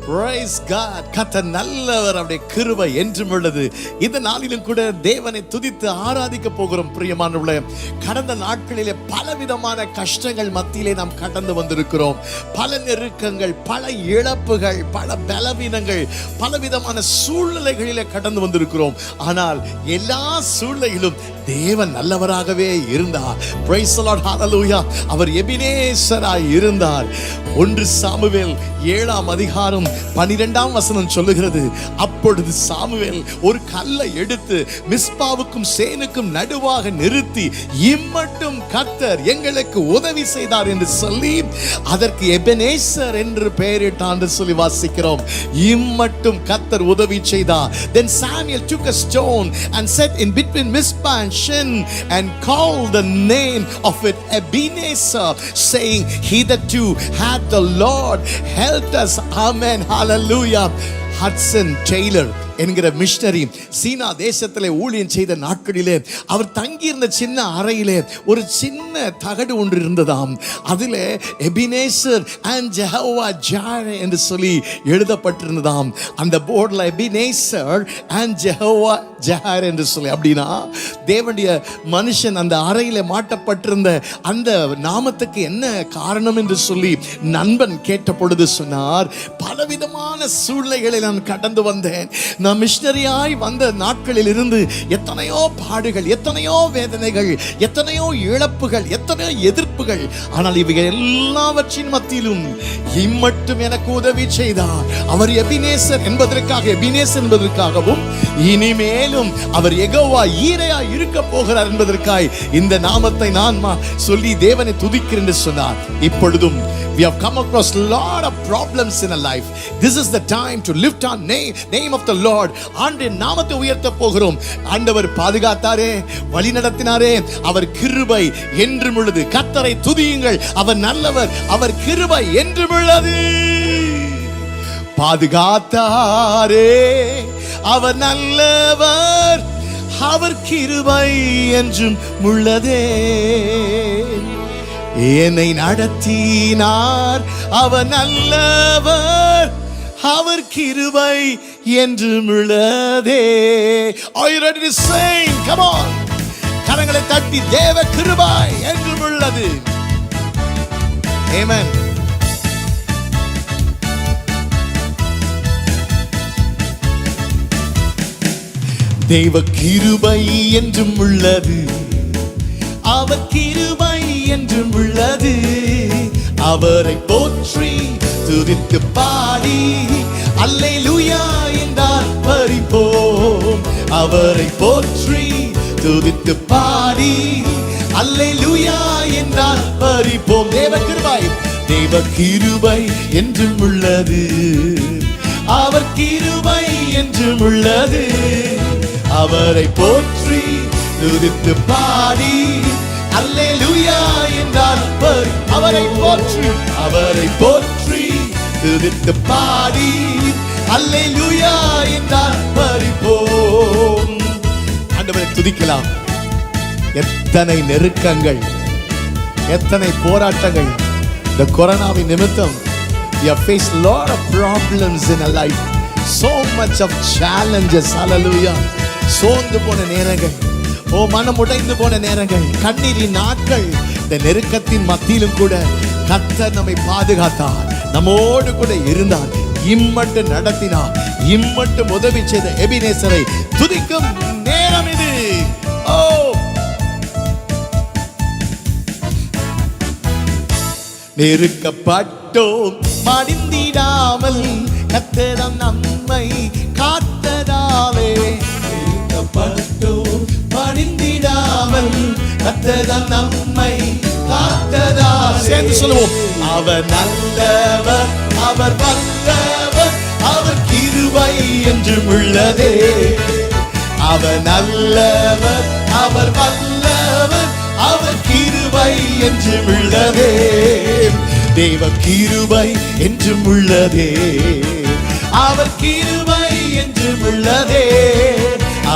Praise God. கர்த்தர் நல்லவர், அவருடைய கிருபை என்றும் உள்ளது. இந்த நாளிலும் கூட தேவனை துதித்து ஆராதிக்க போகிறோம். பிரியமானவர்களே, கடந்த நாட்களிலே பலவிதமான கஷ்டங்கள் மத்தியிலே நாம் கடந்து வந்திருக்கிறோம். பல நெருக்கங்கள், பல இழப்புகள், பல பலவீனங்கள், பலவிதமான சூழ்நிலைகளிலே கடந்து வந்திருக்கிறோம். ஆனால் எல்லா சூழ்நிலையிலும் தேவன் நல்லவராகவே இருந்தார். Praise the Lord. Hallelujah. அவர் எபினேசராய் இருந்தார். 1 சாமுவேல் 7ஆம் அதிகாரம் 12ஆம் வசனம் சொல்லுகிறது, அப்பொழுது சாமுவேல் ஒரு கல்லை எடுத்து மிஸ்பாவுக்கும் சேனுக்கும் நடுவாக நிறுத்தி, இம்மட்டும் கர்த்தர் எங்களுக்கு உதவி செய்தார் என்று சொல்லி அதற்கு எபெனேசர் என்று பெயரிட்டார் என்று சொல்லி வாசிக்கிறோம். இம்மட்டும் கர்த்தர் உதவி செய்தார். Then Samuel took a stone and set in between Mizpah and Shen and called the name of it Ebenezer, saying, hitherto hath the Lord helped us. Amen. Hallelujah. Hudson Taylor என்கிற மிஷனரி சீனா தேசத்திலே ஊழியம் செய்த நாட்களிலே அவர் தங்கியிருந்த சின்ன அறையிலே ஒரு சின்ன தகடு ஒன்று இருந்ததாம். அதிலே எபினேசர் அண்ட் ஜெஹோவா ஜாரே என்று சொல்லி எழுதப்பட்டிருந்ததாம். அந்த போர்டில் எபினேசர் அண்ட் ஜெஹோவா ஜாரே என்று சொல்லி, அப்படின்னா தேவனுடைய மனுஷன் அந்த அறையில மாட்டப்பட்டிருந்த அந்த நாமத்துக்கு என்ன காரணம் என்று சொல்லி நண்பன் கேட்ட பொழுது சொன்னார், பலவிதமான சூழ்நிலைகளை நான் கடந்து வந்தேன். நான் மிஷனரியாய் வந்த நாட்களில் இருந்து எத்தனையோ பாடுகள், எத்தனையோ வேதனைகள், எத்தனையோ இழப்புகள், எத்தனையோ எதிர்ப்புகள், ஆனால் இவைகள் எல்லாவற்றின் மத்தியிலும் இம்மட்டும் எனக்கு உதவி செய்தார். அவர் எபினேசர் என்பதற்காகவும் இனிமேலும் அவர் யெகோவா ஈரேயா இருக்க போகிறார் என்பதற்காய் இந்த நாமத்தை நான் சொல்லி தேவனை துதிக்கிறேன் என்று சொன்னார். இப்பொழுதும் we have come across a lot of problems in our life. This is the time to lift our name of the Lord. ஆண்டவரின் நாமத்தை உயர்த்த போகிறோம். ஆண்டவர் பாதுகாத்தாரே, வழி நடத்தினாரே, அவர் கிருபை என்றும் உள்ளது. கர்த்தரை துதியுங்கள், அவர் நல்லவர், அவர் கிருபை என்றும் உள்ளது. பாதுகாத்தாரே, அவர் நல்லவர், அவர் கிருபை என்றும் உள்ளதே. என்னை நடத்தினார், அவர் நல்லவர், அவர் கிருபை என்றும் உள்ளதே. Are you ready to sing? Come on. கரங்களை தட்டி தேவ கிருபை என்றும் உள்ளது. Amen. தேவ கிருபை என்றும் உள்ளது, அவர் கிருபை என்றும் உள்ளது. அவரை போற்றி துதித்து பாடி அல்லேலூயா என்றால் பரிபோம். அவரை போற்றி துதித்து பாடி அல்லேலூயா என்றால் பரிபோம். தேவ கிருபை, தேவ கிருபை என்றும் உள்ளது, அவர் கிருபை என்றும் உள்ளது. அவரை போற்றி துதித்து பாடி அல்லேலூயா என்றால் அவரை போற்றி துதித்து பாடி அல்லேலூயா என்றால் பரிபோம். ஆண்டவரை துதிக்கலாம். எத்தனை நெருக்கங்கள், எத்தனை போராட்டங்கள் இந்த கொரோனாவின் நிமித்தம் we have faced a lot of problems in our life, so much of challenges. Hallelujah. சோர்ந்து போன நேரங்கள், மனம் உடைந்து போன நேரங்கள், கண்ணீரின் நாட்கள், இந்த நெருக்கத்தின் மத்தியிலும் கூட கர்த்தர் நம்மை பாதுகாத்தார், நம்மோடு கூட இருந்தார், இம்மட்டும் நடத்தினார், இம்மட்டும் உதவி செய்த எபினேசரை துதிக்கும் நேரம் இது. நெருக்கப்பட்டோம் மடிந்திடாமல் கர்த்தர் நம்மை காத்ததாலே. நெருக்கப்பட்டோம் மடிந்திடாமல் கர்த்தர் நம்மை காத்ததாலே. சேர்ந்து சொல்லுவோம். அவர் நல்லவர், அவர் வல்லவர், அவர் கிருபை என்றும் உள்ளதே. அவர் நல்லவர், அவர் வல்லவர், அவர் கிருபை என்றும் உள்ளதே. தேவ கிருபை என்றும் உள்ளதே, அவர் கிருபை என்றும் உள்ளதே.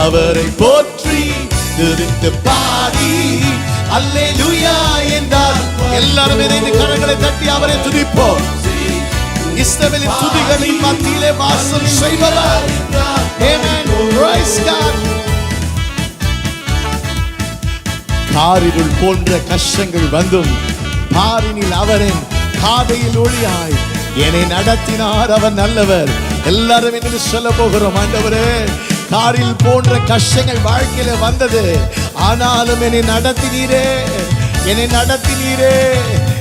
அவரை போற்றி துதித்து பாடி அல்லேலூயா என்றார். எல்லாரும் இணைந்து கரங்களை தட்டி அவரை துதிப்போம். இஸ்ரவேலின் துதிகளின் மத்தியிலே வாசம் செய்பவர். Amen. Praise God. காரிருள் போன்ற கஷ்டங்கள் வந்தும் பாரினில் அவரின் பாதையில் ஒளியாய் என்னை நடத்தினார். அவர் நல்லவர். எல்லாரும் என்று சொல்ல போகிறோம். ஆண்டவரே, காரில் போன்ற கஷ்டங்கள் வாழ்க்கையில வந்தது, ஆனாலும் என்னை நடத்தினீரே, என்னை நடத்தினீரே,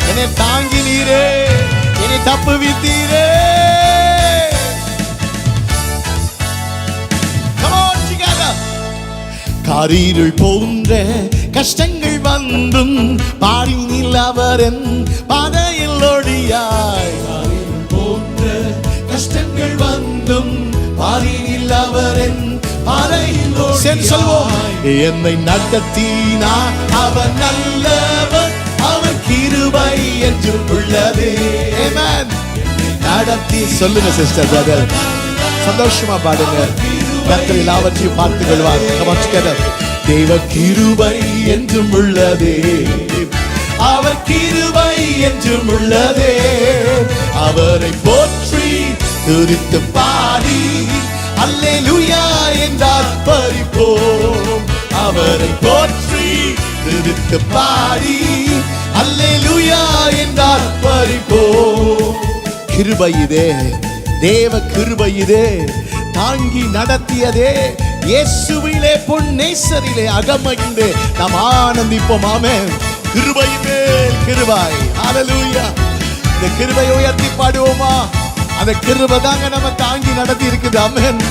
என்னை தாங்கினீரே, என்னை தப்புவித்தீரே. காரிருள் போன்ற கஷ்டங்கள் வந்தும் பாரினில் அவரின் பாதையில் ஒளியாய். காரிருள் போன்ற கஷ்டங்கள் வந்தும் பாரினில் அவரின் பாதையில் ஒளியாய் என்னை நடத்தினார். அவர் நல்லவர், அவர் கிருபை என்றும் உள்ளதே. ஆமென். நடத்தி சொல்லுங்க சிஸ்டர், பிரதர், சந்தோஷமா பாடுங்க. கர்த்தர் எல்லாவற்றையும் பார்த்துக் கொள்வார். Come on together. தேவ கிருபை என்றும் உள்ளதே, அவர் கிருபை என்றும் உள்ளதே. அவரை போற்றி துதித்து பாடி அல்லேலூயா என்றார் பரிபோம். அவரை போற்றி துதித்து பாடி அல்லேலூயா என்றார் பரிபோம். கிருபை இதே, தேவ கிருபை இதே, தாங்கி நடத்தியதே. இயேசுவிலே பொன்னேசரிலே அகமகிழ்ந்து நாம் ஆனந்திப்போம். ஆமென். கிருபை மேல் கிருபை. ஹல்லேலூயா. இந்த கிருபையை உயர்த்தி பாடுவோமா? அந்த கிருபை தாங்க நம்ம தாங்கி நடத்தி இருக்குது. ஆமென்.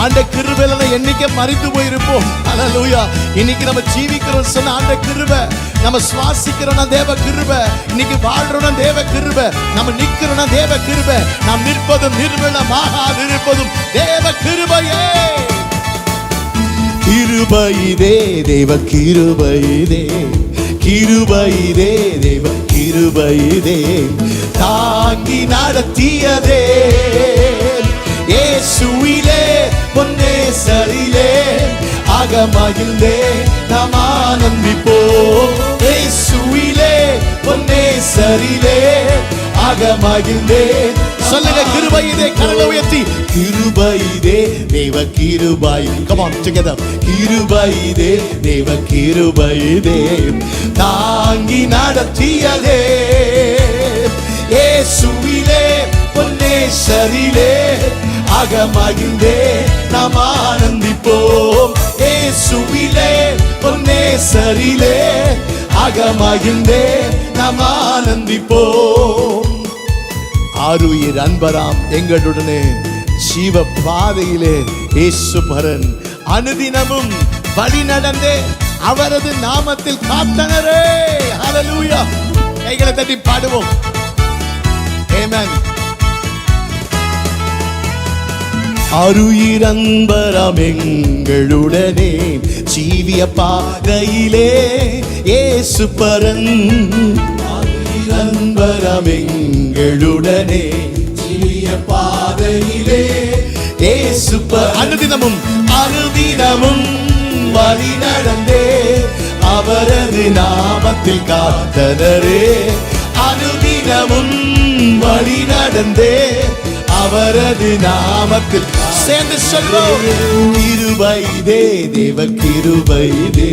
ஆண்ட கிருபையில என்னைக்கு மறித்து போயிருப்போம். ஹல்லேலூயா. இன்னைக்கு நம்ம ஜீவிக்கிறோம் சொன்ன ஆண்ட கிருபை, நம்ம சுவாசிக்கிறோம்னா தேவ கிருபை, இன்னைக்கு வாழ்றோம்னா தேவ கிருபை, நம்ம நிக்கிறோம்னா தேவ கிருபை, நாம் நிற்பதும் நிர்மலமாக இருப்பதும் தேவ கிருபையே. கிருபை இதே, தேவ கிருபை இதே, கிருபை இதே, தேவ கிருபை இதே, தாங்கி நடத்தியதே. இயேசுவிலே பொன்னேசரிலே அகமகிழ்ந்தே நாம் ஆனந்திப்போம். இயேசுவிலே பொன்னேசரிலே அகமகிழ்ந்தே. சொல்லுங்க, கிருபை இதே. கரங்களை உயர்த்தி கிருபை இதே, தேவ கிருபை. Come on together. கிருபை இதே, தேவ கிருபை இதே, தாங்கி நடத்தியதே. இயேசுவிலே பொன்னேசரிலே அகமகிழ்ந்தே நாம் ஆனந்திப்போம். இயேசுவிலே பொன்னேசரிலே அகமகிழ்ந்தே நாம் ஆனந்திப்போம். ஆருயிர் அன்பராம் எங்களுடனே ஜீவ பாதையிலே இயேசு பரன் அனுதினமும் வழி நடந்தே அவரது நாமத்தில் காத்தனரே. ஹல்லேலூயா. கைகளை தட்டி பாடுவோம். ஆமென். ஆருயிர் அன்பராம் எங்களுடனே ஜீவிய பாதையிலே இயேசு பரன். அன்பராம் எங்களுடனே ஜீவிய பாதையிலே இயேசு பரன். அனுதினமும் அனுதினமும் வழி நடந்தே அவரது நாமத்தில் காத்தனரே. அனுதினமும் வழி நடந்தே அவரது நாமத்தில் சேர்ந்து சொல்வோம். கிருபை இதே, தேவ கிருபை இதே,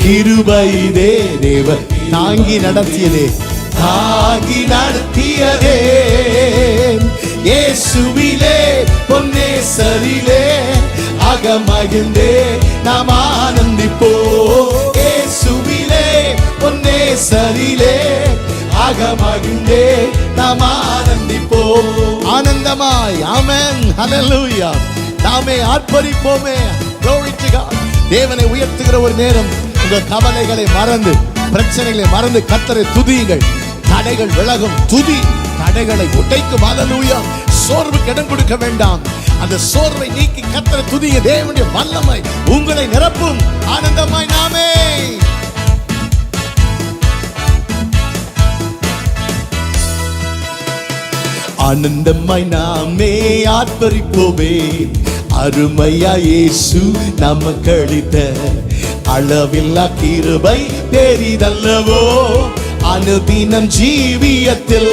கிருபை இதே, தேவ தாங்கி நடத்தியதே, தாங்கி நடத்தியதே. இயேசுவிலே பொன்னேசரிலே அகமகிழ்ந்தே நாம் ஆனந்திப்போம். இயேசுவிலே பொன்னேசரிலே அகமகிழ்ந்தே நாம் ஆனந்திப்போம். ஆனந்தமாய். ஆமென். ஹல்லேலூயா. நாமே ஆர்ப்பரிப்போமே. Glory to God. தேவனை உயர்த்துகிற ஒரு நேரம். உங்கள் கவலைகளை மறந்து, பிரச்சனைகளை மறந்து கர்த்தரை துதியுங்கள். தடைகள் விலகும். துதி தடைகளை உடைக்கும். ஹல்லேலூயா. சோர்வுக்கு இடம் கொடுக்க வேண்டாம். அந்த சோர்வை நீக்கி கர்த்தரை துதிய தேவனுடைய வல்லமை உங்களை நிரப்பும். ஆனந்தமாய் நாமே ஆனந்தமாய் நாமே ஆர்ப்பரிப்போமே. அருமையா இயேசு நமக்கு அளித்த அளவில்லா கிருபை பெரிதல்லவோ. அனுதினம் ஜீவியத்தில்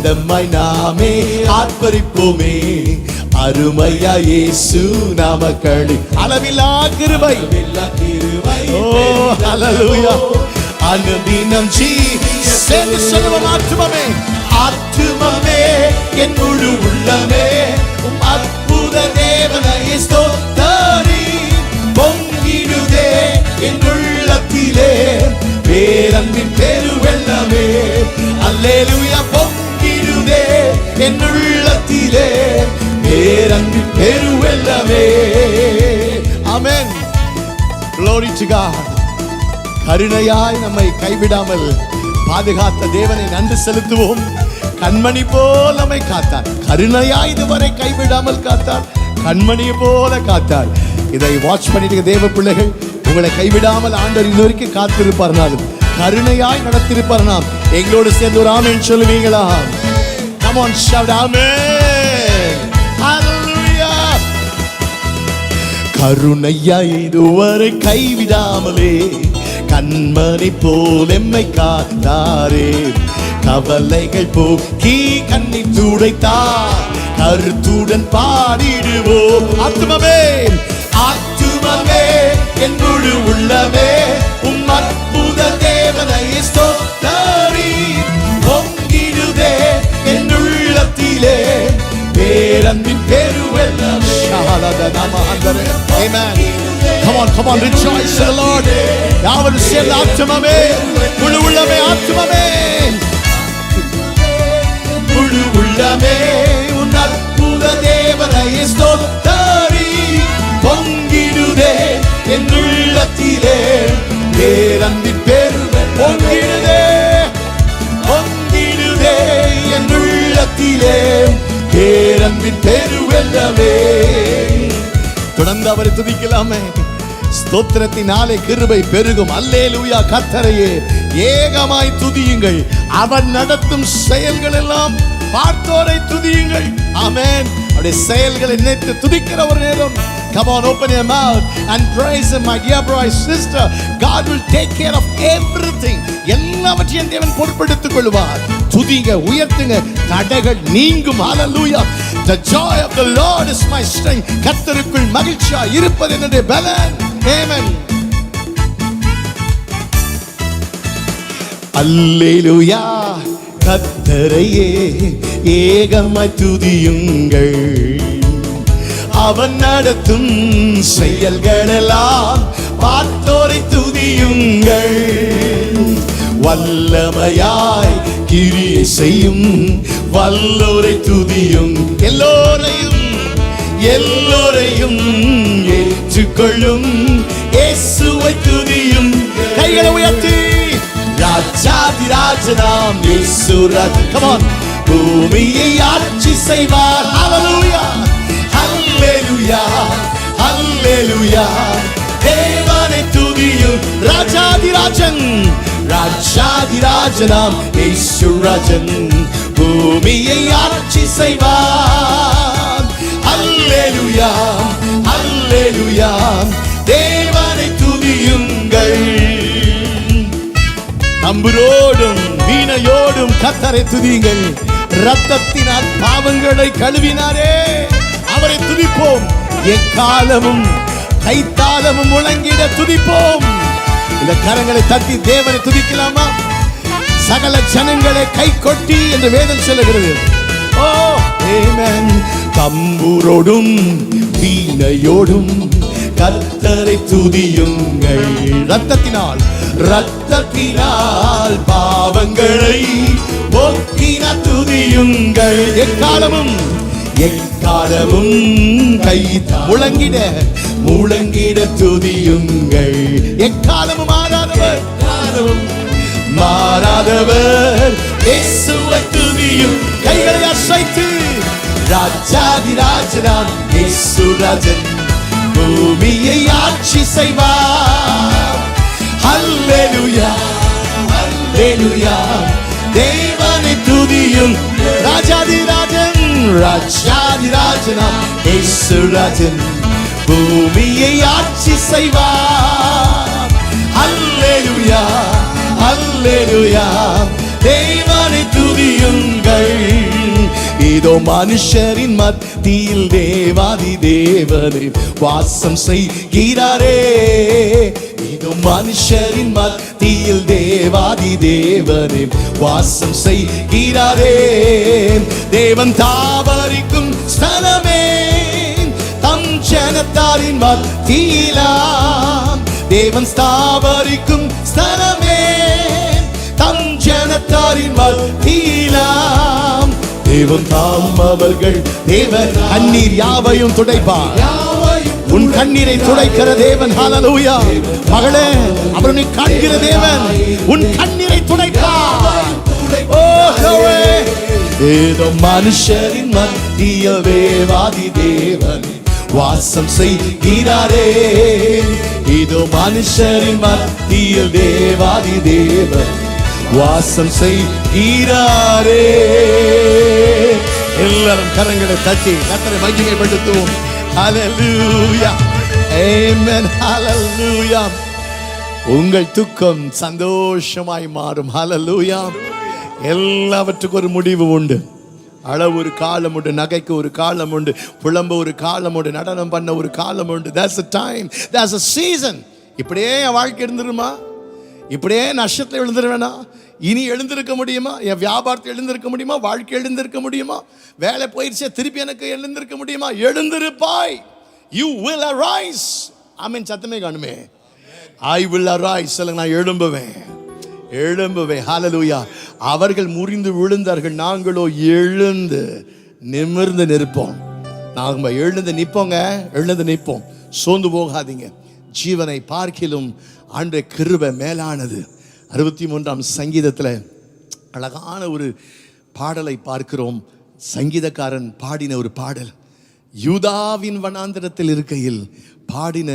ஆனந்தமாய் நாமே ஆர்ப்பரிப்போமே. அருமையா இயேசு நாமக்களி அளவில்லா கிருபை. ஓ ஹல்லேலூயா. அனுதினம் சேர்ந்து சொல்லுவோம். ஆத்துமமே ஆத்துமமே என் முழு உள்ளமே அற்புத தேவனை ஸ்தோத்தரி. பொங்கிடுதே என் உள்ளத்திலே பேரன்பின் பெருவெள்ளமே. அல்லேலூயா. பொங்கிடுதே என் உள்ளத்திலே பேரன்பின் பெருவெள்ளமே. ஆமென். Glory to God. கருணையாய் நம்மை கைவிடாமல் பாதுகாத்த தேவனை நன்றி செலுத்துவோம். கண்மணி போல் நம்மை காத்தார். கருணையாய் இதுவரை கைவிடாமல் காத்தார். கண்மணி போல காத்தார். இதை வாட்ச் பண்ணிட்டு தேவ பிள்ளைகள், உங்களை கைவிடாமல் ஆண்டவர் இதுவரைக்கும் காத்திருப்பார்னாலும் கருணையாய் நடத்திருப்பார்னாம். எங்களோடு சேர்ந்து ஒரு ஆமென் சொல்லுவீங்களா? Come on, shout amen. Hallelujah. கருணையாய் இதுவரை கைவிடாமலே கண்மணி போல் எம்மை காத்தாரே. கவலைகள் போக்கி கண்ணீர் துடைத்தார். கருத்துடன் பாடிடுவோம். ஆத்துமமே ஆத்துமமே என் முழு உள்ளமே அற்புத தேவனை ஸ்தோத்தரி. பொங்கிடுதே என் உள்ளத்திலே பேரன்பின் பெருவெள்ளமே. Amen. Come on, rejoice in the Lord. யாவரும் சேர்ந்து ஆத்துமமே முழு உள்ளமே ஆத்துமமே முழு உள்ளமே உன் அற்புத தேவனை ஸ்தோத்தரி. பொங்கிடுதே என் உள்ளத்திலே பேரன்பின் பெருவெள்ளமே. பொங்கிடுதே பொங்கிடுதே என் உள்ளத்திலே பேரன்பின் பெருவெள்ளமே. தொடர்ந்து அவரை துதிக்கலாமே. ஸ்தோத்திரத்தினாலே கிருபை பெருகும். அல்லேலூயா. கர்த்தரையே ஏகமாய் துதியுங்கள். அவன் நடத்தும் செயல்கள் எல்லாம் பார்த்தோரை துதியுங்கள். ஆமென். அவருடைய செயல்களை நினைத்து துதிக்கிற ஒரு நேரம். Come on, open your mouth and praise him, my dear brother, sister. God will take care of everything. எல்லாவற்றையும் தேவன் பொறுப்பெடுத்துக் கொள்வார். துதிங்க, உயர்த்துங்க, தடைகள் நீங்கும். Hallelujah. The joy of the Lord is my strength. கர்த்தருக்குள் மகிழ்ச்சியா இருப்பது என்னுடைய பலன். Amen. அல்லேலூயா. கர்த்தரையே ஏகமாய் துதியுங்கள். அவன் நடத்தும் செயல்களெல்லாம் பார்த்தோரை துதியுங்கள். வல்லமையாய் கிரியை செய்யும் வல்லோரை துதியும். எல்லோரையும் ஏற்றுக்கொள்ளும் இயேசுவை துதியும். கைகளை உயர்த்தி ராஜாதி ராஜனாம் இயேசு ராஜா. Come on. பூமியை ஆட்சி செய்வார். Hallelujah. Hallelujah. Hallelujah. தேவனை துதியும். ராஜாதி ராஜன் ராஜாதி ராஜனாம் இயேசு ராஜன் பூமியை ஆட்சி செய்வார். அல்லேலூயா. அல்லேலூயா. தேவனை துதியுங்கள். தம்புரோடும் வீணையோடும் கர்த்தரை துதியுங்கள். இரத்தத்தினால் பாவங்களை கழுவினாரே அவரை துதிப்போம். எக்காலமும் கைத்தாளமும் முழங்கிட துதிப்போம். இந்த கரங்களை தட்டி தேவனை துதிக்கலாமா? சகல ஜனங்களை கை கொட்டி என்று வேதம் சொல்லுகிறது. ஓ ஆமென். தம்புரோடும் வீணையோடும் கர்த்தரை துதியுங்கள். இரத்தத்தினால் பாவங்களை போக்கின துதியுங்கள். எக்காலமும் கை முழங்கிட துதியுங்கள். எக்காலமும் மாறாதவர் இயேசுவை துதியும். கைகளை அசைத்து ராஜாதி ராஜனாம் இயேசு ராஜன் பூமியை ஆட்சி செய்வார். அல்லேலூயா. அல்லேலூயா. தேவனை துதியும். ராஜாதி ராஜன் ராஜாதி ராஜனாம் இயேசு ராஜன் பூமியை ஆட்சி செய்வார். அல்லேலூயா. அல்லேலூயா. தேவனை துதியுங்கள். இதோ மனுஷரின் மத்தியில் தேவாதி தேவனே வாசம் செய்கிறாரே. இதோ மனுஷரின் மத்தியில் தேவாதி தேவனே வாசம் செய்கிறாரே. தேவன் தாவரிக்கும் ஸ்தலமே தம் ஜனத்தாரின் மத்தியிலாம். தேவன் ஸ்தாபரிக்கும் ஸ்தலமே தம் ஜனத்தாரின் மத்தியிலாம். தேவன் தாம் அவர்கள் தேவன் கண்ணீர் யாவையும் துடைப்பார். உன் கண்ணீரை துடைக்கிற தேவன். ஹல்லேலூயா. மகளே, அவர் நீ காண்கிற தேவன் உன் கண்ணீரை துடைப்பார். ஓ glory. ஏதோ மனுஷரின் மத்தியில் தேவாதி தேவன் வாசம் செய்கிறாரே. இதோ மனுஷரின் மத்தியில் தேவாதி தேவன் வாசம் செய்கிறாரே. எல்லாரும் கரங்களை தட்டி கர்த்தரை மகிமைப்படுத்துவோம். ஹல்லேலூயா. ஆமென். ஹல்லேலூயா. உங்கள் துக்கம் சந்தோஷமாய் மாறும். ஹல்லேலூயா. எல்லாவற்றுக்கும் ஒரு முடிவு உண்டு. அளவு ஒரு காலம் உண்டு, நகைக்கு ஒரு காலம் உண்டு, புலம்ப ஒரு காலம் உண்டு, நடனம் பண்ண ஒரு காலம் உண்டு. That's a time, that's a season. இப்படியே என் வாழ்க்கை எழுந்துருமா? இப்படியே நஷ்டத்தில் எழுந்துருவேனா? இனி எழுந்திருக்க முடியுமா? என் வியாபாரத்தை எழுந்திருக்க முடியுமா? வாழ்க்கை எழுந்திருக்க முடியுமா? வேலை போயிடுச்சே திருப்பி எனக்கு எழுந்திருக்க முடியுமா? எழுந்திருப்பாய். You will arise. ஆமென். சத்தமே காணுமே. I will arise. சொல்லுங்க, நான் எழும்புவேன், எழும்புவேன். ஹல்லேலூயா. அவர்கள் முறிந்து விழுந்தார்கள், நாங்களோ எழுந்து நிமிர்ந்து நிற்போம். நாம எழுந்து நிற்போங்க, எழுந்து நிற்போம். சோர்ந்து போகாதீங்க. ஜீவனை பார்க்கிலும் ஆண்டவருடைய கிருபை மேலானது. 63ஆம் சங்கீதத்தில் அழகான ஒரு பாடலை பார்க்கிறோம். சங்கீதக்காரன் பாடின ஒரு பாடல். யூதாவின் வனாந்தரத்தில் இருக்கையில் பாடின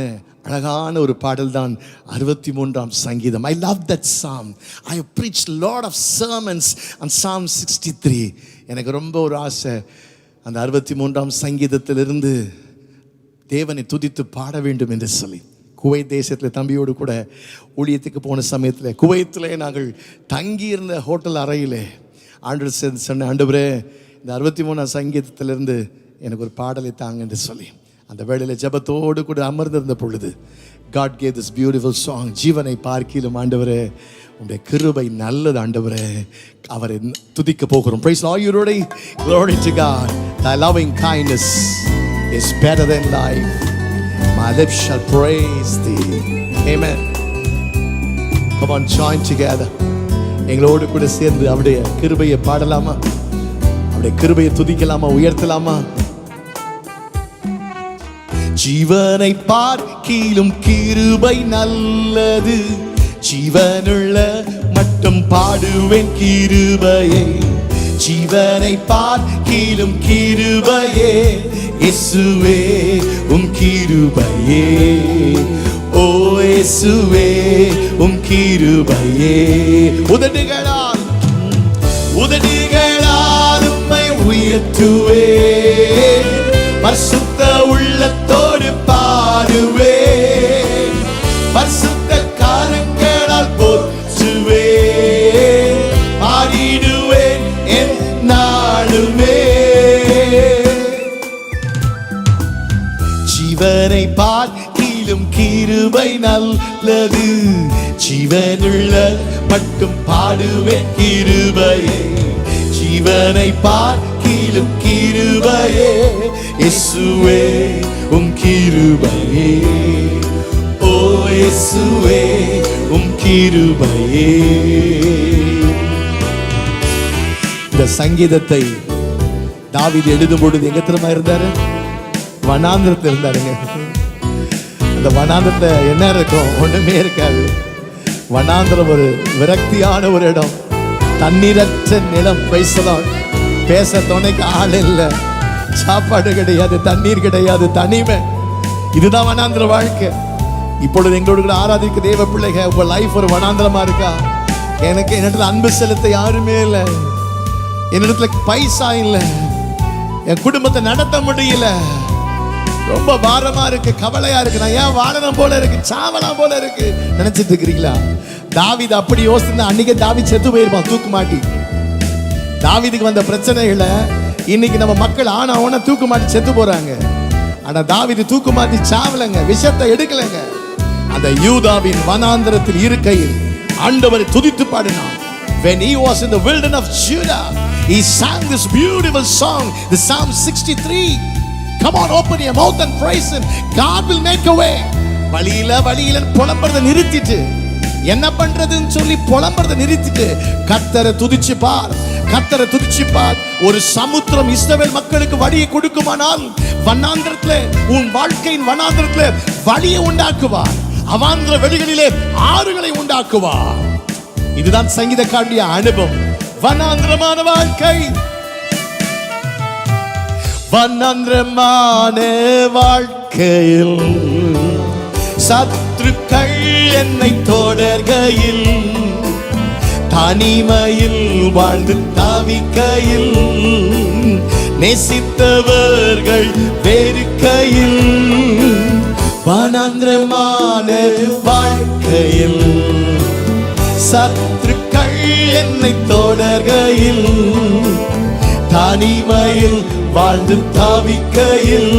அழகான ஒரு பாடல் தான் 63ஆம் சங்கீதம். I love that psalm. I have preached a lot of sermons on Psalm 63. எனக்கு ரொம்ப ஒரு ஆசை அந்த 63ஆம் சங்கீதத்திலிருந்து தேவனை துதித்து பாட வேண்டும் என்று சொல்லி. குவைத் தேசத்தில் தம்பியோடு கூட ஊழியத்துக்கு போன சமயத்தில் குவைத்திலே நாங்கள் தங்கியிருந்த ஹோட்டல் அறையிலே ஆண்டவர் சொன்ன, ஆண்டவரே இந்த 63ஆம் சங்கீதத்திலிருந்து எனக்கு ஒரு பாடலை தாங்க என்று சொல்லி அந்த வேளையில் ஜெபத்தோடு கூட அமர்ந்திருந்த பொழுது God gave this beautiful song. ஜீவனை பார்க்கிலும் ஆண்டவரே உம்முடைய கிருபை நல்லது ஆண்டவரே. அவரை துதிக்க போகிறோம். Praise the Lord. You ready? Glory to God. Thy loving kindness is better than life. My lips shall praise thee. Amen. Come on, join together. எங்களோடு கூட சேர்ந்து அவருடைய கிருபையை பாடலாமா? அவருடைய கிருபையை துதிக்கலாமா? உயர்த்தலாமா? ஜீவனை பார்க்கிலும் கிருபை நல்லது, ஜீவனுள்ள மட்டும் பாடுவேன் கிருபையை. ஜீவனை பார்க்கிலும் கிருபையே, இயேசுவே உம் கிருபையே. ஓ இயேசுவே உம் கிருபையே. உதடுகளால் உம்மை உயர்த்துவே, பரிசுத்த உள்ளத்தோடு பாடுவே, பரிசுத்த காரங்களால் போற்றுவே, பாடிடுவேன் என் நாளுமே. ஜீவனை பார்க்கிலும் கிருபை நல்லது, ஜீவனுள்ள மட்டும் பாடுவேன் கிருபையே. ஜீவனை பார்க்கிலும் கிருபையே, இயேசுவே உம் கிருபையே. ஓ இயேசுவே உம் கிருபையே. இந்த சங்கீதத்தை தாவீது எழுதும் பொழுது எங்க தெரியுமா இருந்தாரு? வனாந்திரத்தில் இருந்தாருங்க. அந்த வனாந்திரத்துல என்ன இருக்கும்? ஒண்ணுமே இருக்காது. வனாந்திரம் ஒரு விரக்தியான ஒரு இடம், தண்ணீரற்ற நிலம். பேச துணைக்கு ஆள் இல்லை, சாப்பாடு கிடையாது, தண்ணீர் கிடையாது, தனிமை. இதுதான் வனாந்திர வாழ்க்கை. இப்பொழுது எங்களோடு கூட ஆராதிக்க தேவ பிள்ளைங்க, உங்க லைஃப் ஒரு வனாந்திரமா இருக்கா? எனக்கு என்னிடத்துல அன்பு செலுத்த யாருமே இல்லை, என்னிடத்துல பைசா இல்லை, என் குடும்பத்தை நடத்த முடியல, ரொம்ப பாரமா இருக்கு, கவலையா இருக்கு, நான் ஏன் வாழணும் போல இருக்கு, சாவலாம் போல இருக்கு நினைச்சிட்டு இருக்கிறீங்களா? தாவீது அப்படி யோசிச்சா அன்னைக்கே தாவீது செத்து போயிருப்பான் தூக்கு மாட்டி. தாவீதுக்கு வந்த பிரச்சனைகளை இன்னைக்கு நம்ம மக்கள் ஆனா அவன தூக்கு மாட்டி செத்து போறாங்க. ஆனா தாவீது தூக்கு மாட்டி சாவலங்க, விஷத்தை எடுக்கலங்க. அந்த யூதாவின் வனாந்தரத்தில் இருக்கையில் ஆண்டவரை துதித்து பாடினான். When he was in the wilderness of Judah, he sang this beautiful song, the Psalm 63. Come on, open your mouth and praise him. God will make a way. வழியில புலம்பறத நிறுத்திட்டு, என்ன பண்றதுன்னு சொல்லி புலம்பறத நிறுத்திட்டு கர்த்தரை துதிச்சு பார், கர்த்தரை துதிச்சு பார். ஒரு சமுத்திரம் இஸ்ரவேல் மக்களுக்கு வழியை கொடுக்குமானால் வனாந்தரத்திலே, உன் வாழ்க்கையின் வனாந்தரத்திலே வழியை உண்டாக்குவார். அவாந்திர வெளிகளிலே ஆறுகளை உண்டாக்குவார். இதுதான் சங்கீதக்காரனுடைய அனுபவம். வனாந்திரமான வாழ்க்கை, வனாந்திரமான வாழ்க்கையில் சத்துருக்கள் என்னை தொடர்கையில், தனிமையில் வாழ்ந்து தவிக்கையில், நேசித்தவர்கள் வெறுக்கையில், வனாந்திரமான வாழ்க்கையில் சத்துருக்கள் என்னை தொடர்கையில், தனிமையில் வாழ்ந்து தவிக்கையில்,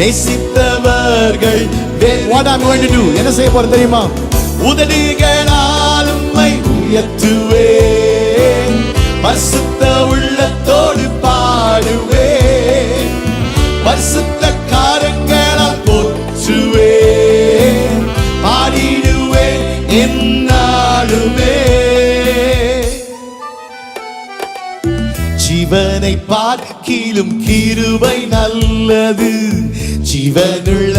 நேசித்தவர்கள். What I'm going to do, என்ன செய்ய போறேன் தெரியுமா? உதடுகளால் உம்மை உயர்த்துவேன், பரிசுத்த உள்ளத்தோடு பாடுவேன், பரிசுத்த காரங்களால் போற்றுவேன், பாடிடுவேன் என்னாலுமே. ஜீவனை பார்க்கிலும் கிருபை நல்லது, ஜீவனுள்ள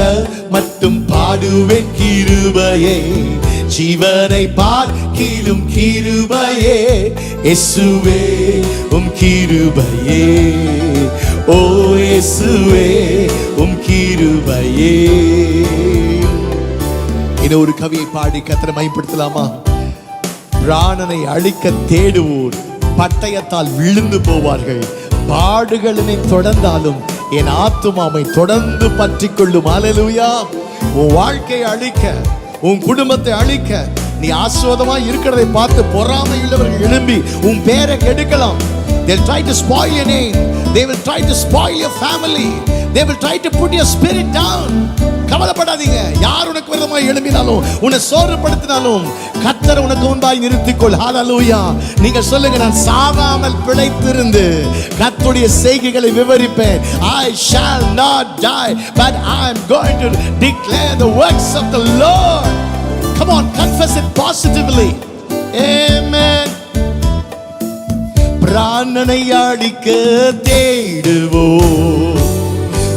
மட்டும் பாடுவேன் கிருபையே, ஜீவனை பார்க்கிலும் கிருபையே, இயேசுவே உம் கிருபையே, ஓ இயேசுவே உம் கிருபையே. இன்னொரு கவியை பாடி கர்த்தரை மகிமைப்படுத்தலாமா? பிராணனை அழிக்க தேடுவோர் பட்டயத்தால் விழுந்து போவார்கள், பாடுகளினை தொடர்ந்தாலும் என் ஆத்துமாவை தொடர்ந்து பற்றி கொள்ளும். அல்லேலூயா. உன் வாழ்க்கையை அழிக்க, உன் குடும்பத்தை அழிக்க, நீ ஆசீர்வாதமா இருக்கிறதை பார்த்து பொறாமை உள்ளவர்கள் எழும்பி உன் பேரை கெடுக்கலாம். They'll try to spoil your name. They will try to spoil your family. They will try to put your spirit down. கவலைப்படாதீங்க. யார் உனக்கு விரோதமாய் எழும்பினாலும், உன்னை சோர்வுபடுத்தினாலும் கர்த்தர் உனக்கு முன்பாய் நிறுத்திக்கொள். ஹல்லேலூயா. நீங்க சொல்லுங்க, நான் சாவாமல் பிழைத்திருந்து கர்த்தருடைய செய்கைகளை விவரிப்பேன். I shall not die, but I am going to declare the works of the Lord. Come on, confess it positively. Amen. பிராணனை அழிக்க தேடுவோம்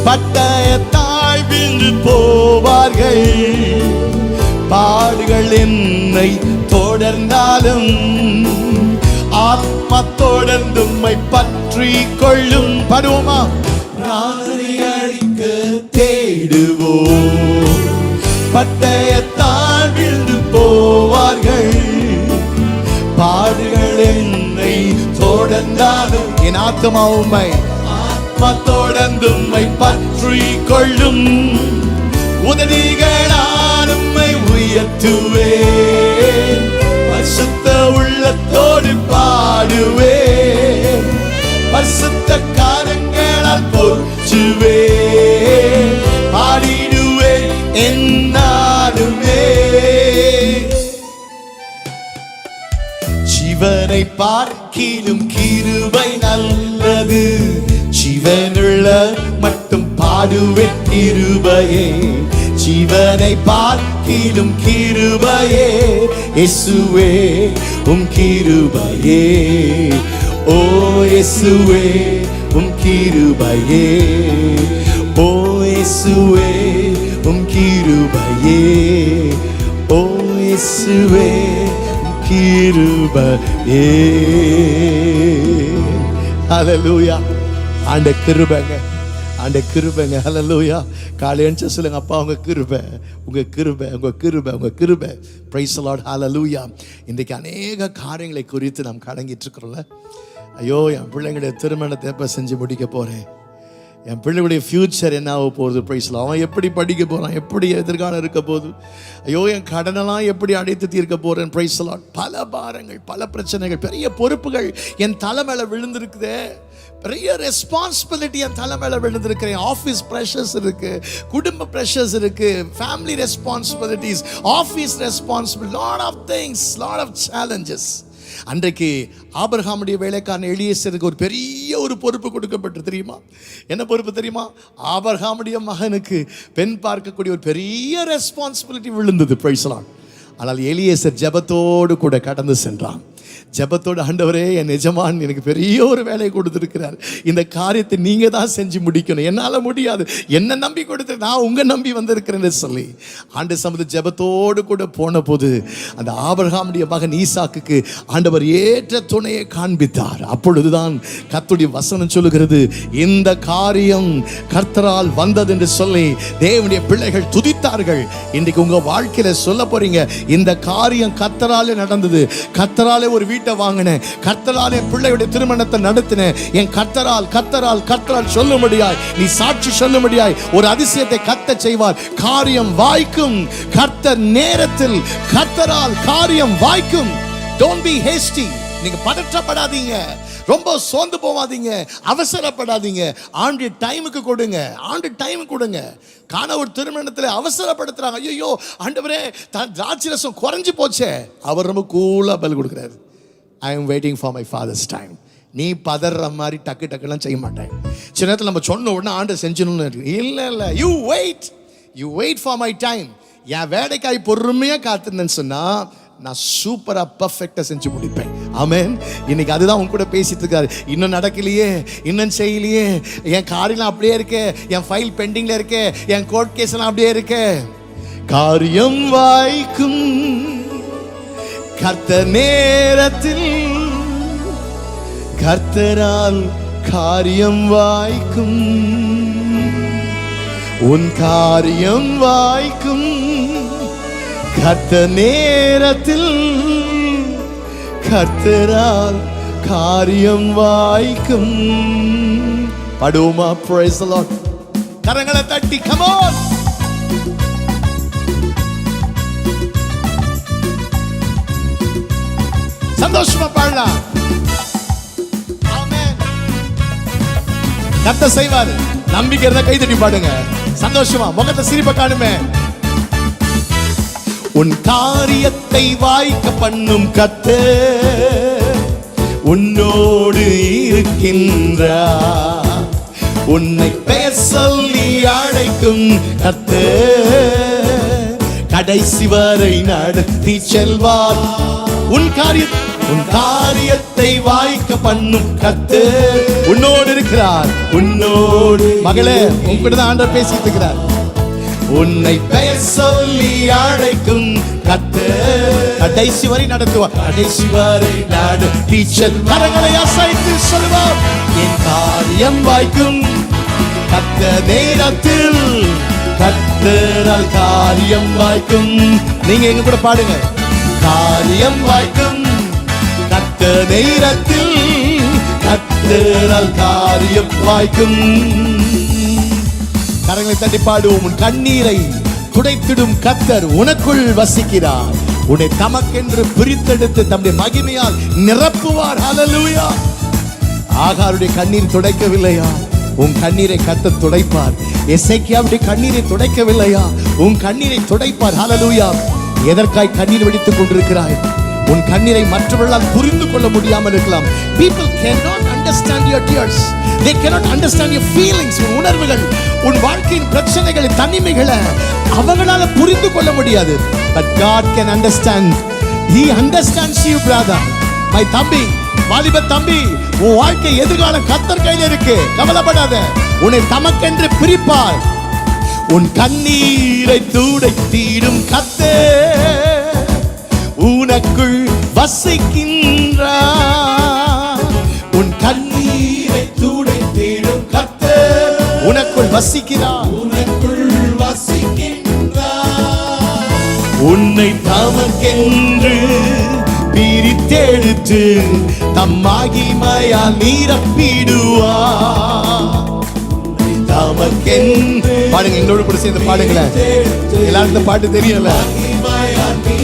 பட்டயத்தால் விழுந்து போவார்கள், பாடுகள் என்னை தொடர்ந்தாலும் ஆத்மா தொடர்ந்து உம்மை பற்றி கொள்ளும். பாடுவோமா? பிராணனை அழிக்க தேடுவோம் பட்டயத்தால் விழுந்து போவார்கள், பாடுகள் என்னை தொடர்ந்தாலும் என் ஆத்மா உம்மை தொடர்ந்து உம்மை பற்றி கொள்ளும். உதடுகளால் உம்மை உயர்த்துவேன், பரிசுத்த உள்ளத்தோடு பாடுவேன், பரிசுத்த காரங்களால் போற்றுவேன், பாடிடுவேன் என்னாலுமே. ஜீவனை பார்க்கிலும் கிருபை நல்லது, ஜீவனுள்ள மட்டும் பாடுவேன் கிருபையே, ஜீவனை பார்க்கிலும் கிருபையே, இயேசுவே உம் கிருபையே, ஓ இயேசுவே உம் கிருபையே, ஓ இயேசுவே உம் கிருபையே, ஓ இயேசுவே உம் கிருபையே. ஹல்லேலூயா. ஆண்ட கிருபைங்க, ஆண்ட கிருபைங்க. ஹல்லேலூயா. காலை எழுந்து சொல்லுங்க, அப்பா உங்க கிருபை, உங்க கிருபை, உங்க கிருபை, உங்க கிருபை. Praise the lord. ஹல்லேலூயா. இன்றைக்கு அநேக காரியங்களை குறித்து நாம் கலங்கிட்டு இருக்கிறோம்ல. ஐயோ, என் பிள்ளைங்களுடைய திருமணத்தை எப்போ செஞ்சு முடிக்க போறேன், என் பிள்ளைகளுடைய ஃபியூச்சர் என்ன ஆக போகுது, பிரைஸ் தி லார்ட், அவன் எப்படி படிக்க போறான், எப்படி எதிர்காலம் இருக்க போகுது, ஐயோ என் கடனெல்லாம் எப்படி அடைத்து தீர்க்க போறேன், பிரைஸ் தி லார்ட். பல பாரங்கள், பல பிரச்சனைகள், பெரிய பொறுப்புகள் என் தலை மேல விழுந்திருக்குதே. பெரிய ரெஸ்பான்சிபிலிட்டி என் தலைமையில விழுந்திருக்கிறேன். ஆஃபீஸ் ப்ரெஷர்ஸ் இருக்கு, குடும்ப ப்ரெஷர்ஸ் இருக்கு, family responsibilities, office responsibility, lot of things, lot of challenges. அன்றைக்கு ஆபிரகாமுடைய வேலைக்காரன் எலியேசருக்கு ஒரு பெரிய ஒரு பொறுப்பு கொடுக்கப்பட்டு தெரியுமா? என்ன பொறுப்பு தெரியுமா? ஆபிரகாமுடைய மகனுக்கு பெண் பார்க்கக்கூடிய ஒரு பெரிய ரெஸ்பான்சிபிலிட்டி விழுந்தது. Price the Lord. ஆனால் எலியேசர் ஜெபத்தோடு கூட கடந்து சென்றான். ஜெபத்தோடு, ஆண்டவரே என் எஜமான் எனக்கு பெரிய ஒரு வேலையை கொடுத்துருக்கிறார், இந்த காரியத்தை நீங்க தான் செஞ்சு முடிக்கணும், என்னால் முடியாது, என்ன நம்பி கொடுத்து நான் உங்க நம்பி வந்திருக்கிறேன்னு சொல்லி ஆண்டு சமூக ஜெபத்தோடு கூட போன போது அந்த ஆபிரகாமுடைய மகன் ஈசாக்குக்கு ஆண்டவர் ஏற்ற துணையை காண்பித்தார். அப்பொழுதுதான் கர்த்தருடைய வசனம் சொல்லுகிறது, இந்த காரியம் கர்த்தரால் வந்தது என்று சொல்லி தேவனுடைய பிள்ளைகள் துதித்தார்கள். இன்றைக்கு உங்க வாழ்க்கையில சொல்ல போறீங்க, இந்த காரியம் கர்த்தராலே நடந்தது, கர்த்தராலே ஒரு வீட்டை வாங்கினேன், கர்த்தராலே பிள்ளையுடைய திருமணத்தை நடத்தினேன், என் கர்த்தரால் கர்த்தரால் கர்த்தரால் சொல்லும்படியாய், நீ சாட்சி சொல்லும்படியாய் ஒரு அதிசயத்தை கர்த்தர் செய்வார். காரியம் வாய்க்கும், கர்த்தர் நேரத்தில் கர்த்தரால் காரியம் வாய்க்கும். Don't be hasty. நீங்க பதற்றப்படாதீங்க, ரொம்ப சோர்ந்து போவாதீங்க, அவசரப்படாதீங்க. ஆண்டு டைமுக்கு கொடுங்க, ஆண்டு டைம் கொடுங்க. காண ஒரு திருமணத்தில் அவசரப்படுத்துறாங்க, ஐயோ ஆண்டவரே திராட்சை ரசம் குறைஞ்சு போச்சே. அவர் ரொம்ப கூலா பதில் கொடுக்குறாரு, I am waiting for my fathers time. நீ பதற மாதிரி டக்கு டக்குலாம் செய்ய மாட்டேன். சில நேரத்தில் நம்ம சொன்ன உடனே ஆண்டு செஞ்சணும்னு இல்லை, you wait for my time. என் வேலைக்காய் பொறுமையாக காத்திருந்தேன்னு சொன்னா நான் சூப்பரா பர்ஃபெக்டா செஞ்சு முடிப்பேன். ஆமென். இன்னைக்கு அதுதான் உங்க கூட பேசிட்டு இருக்காரு. இன்னும் நடக்கலையே, இன்னும் செய்யலையே, என் காரியெல்லாம் அப்படியே இருக்கு, என் ஃபைல் பெண்டிங்ல இருக்கு, என் கோர்ட் கேஸ் எல்லாம் அப்படியே இருக்கு. காரியம் வாய்க்கும் கர்த்தர் நேரத்தில், கர்த்தரால் காரியம் வாய்க்கும், உன் காரியம் வாய்க்கும் கர்த்தர் நேரத்தில், கர்த்தரால் காரியம் வாய்க்கும். பாடுவோமா? praise the Lord. கரங்களை தட்டி come on. சந்தோஷமா பாடலாம். ஆமென். கர்த்தர் செய்வார். நம்பிக்கை இருந்தா கை தட்டி பாடுங்க. சந்தோஷமா முகத்தை சிரிப்ப காணுமே. உன் காரியத்தை வாய்க்க பண்ணும் கர்த்தர் உன்னோடு இருக்கின்றார். உன்னை பெயர் சொல்லி அழைக்கும் கர்த்தர் கடைசி வரை நடத்தி செல்வார். உன் காரியத்தை வாய்க்க பண்ணும் கர்த்தர் உன்னோடு இருக்கிறார். உன்னோடு மகளே, உங்ககிட்ட தான் ஆண்டவர் பேசிட்டு இருக்கிறார். உன்னை பெயர் சொல்லி அழைக்கும் கர்த்தர் கடைசி வரை நடத்துவார். கடைசி வரை நடத்தி செல்வார். கரங்களை அசைத்து சொல்லுவார், என் காரியம் வாய்க்கும் கர்த்தர் நேரத்தில், கர்த்தரால் காரியம் வாய்க்கும். நீங்க எங்க கூட பாடுங்க. காரியம் வாய்க்கும் கர்த்தர் நேரத்தில், கர்த்தரால் காரியம் வாய்க்கும். கரங்களை தட்டி பாடுவோம். உன் கண்ணீரை துடைத்திடும் கர்த்தர் உனக்குள் வசிக்கிறார். உன்னை தமக்கென்று பிரித்தெடுத்து தம்முடைய மகிமையால் நிரப்புவார். ஹல்லேலூயா. ஆகாருடைய கண்ணீர் துடைக்கவில்லையா? உன் கண்ணீரை கர்த்தர் துடைப்பார். எசேக்கியாவுடைய கண்ணீரை துடைக்கவில்லையா? உன் கண்ணீரை துடைப்பார். ஹல்லேலூயா. எதற்காய் கண்ணீர் வெடித்துக் கொண்டிருக்கிறாய்? உன் கண்ணீரை மற்றவர்களால் புரிந்து கொள்ள முடியாமல் இருக்கலாம். People cannot understand your tears. They cannot understand your feelings. உன் உணர்வுகள், உன் வாழ்க்கையின் பிரச்சனைகளை, தனிமைகளை அவங்களால புரிந்து கொள்ள முடியாது. But God can understand. He understands you, brother. My தம்பி, வாலிப தம்பி, உன் வாழ்க்கை எதிர்காலம் கர்த்தர் கையில் இருக்கு. கவலைப்படாத. உன்னை தமக்கென்று பிரிப்பார். உன் கண்ணீரை துடைத்திடும் கர்த்தர் உனக்குள் வசிக்கின்றார். உன் கண்ணீரை துடைத்திடும் கர்த்தர் உனக்குள் வசிக்கிறார். உனக்குள் வசிக்கின்றார். உன்னை தமக்கென்று பிரித்தெடுத்து தம் மகிமையால் நிரப்பிடுவார். தமக்கென்று பாடுங்க. எங்களோடு கூட சேர்ந்து பாடுங்களேன். எல்லாரும் இந்த பாட்டு தெரியல.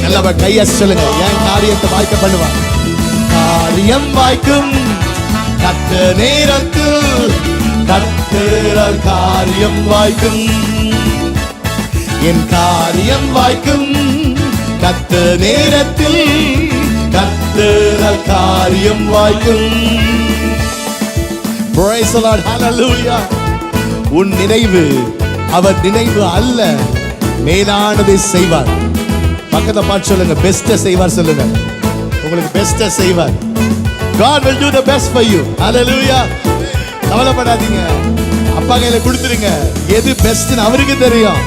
நல்லவ கைய சொல்லுங்க. என் காரியத்தை வாய்க்க பண்ணுவார். காரியம் வாய்க்கும் கத்த நேரத்தில் கத்தரால் காரியம் வாய்க்கும். என் காரியம் வாய்க்கும் கத்த நேரத்தில் கத்தரால் காரியம் வாய்க்கும். Praise the Lord, hallelujah. உன் நினைவு அவர் நினைவு அல்ல, மேலானதை செய்வார். பக்கத்தை பார்த்து சொல்லுங்க, பெஸ்ட செய்வார் சொல்லுங்க. உங்களுக்கு பெஸ்ட செய்வார். God will do the best for you. Hallelujah. கவலைப்படாதீங்க, அப்பா கையில கொடுத்துருங்க. எது பெஸ்ட்னு அவருக்கு தெரியும்.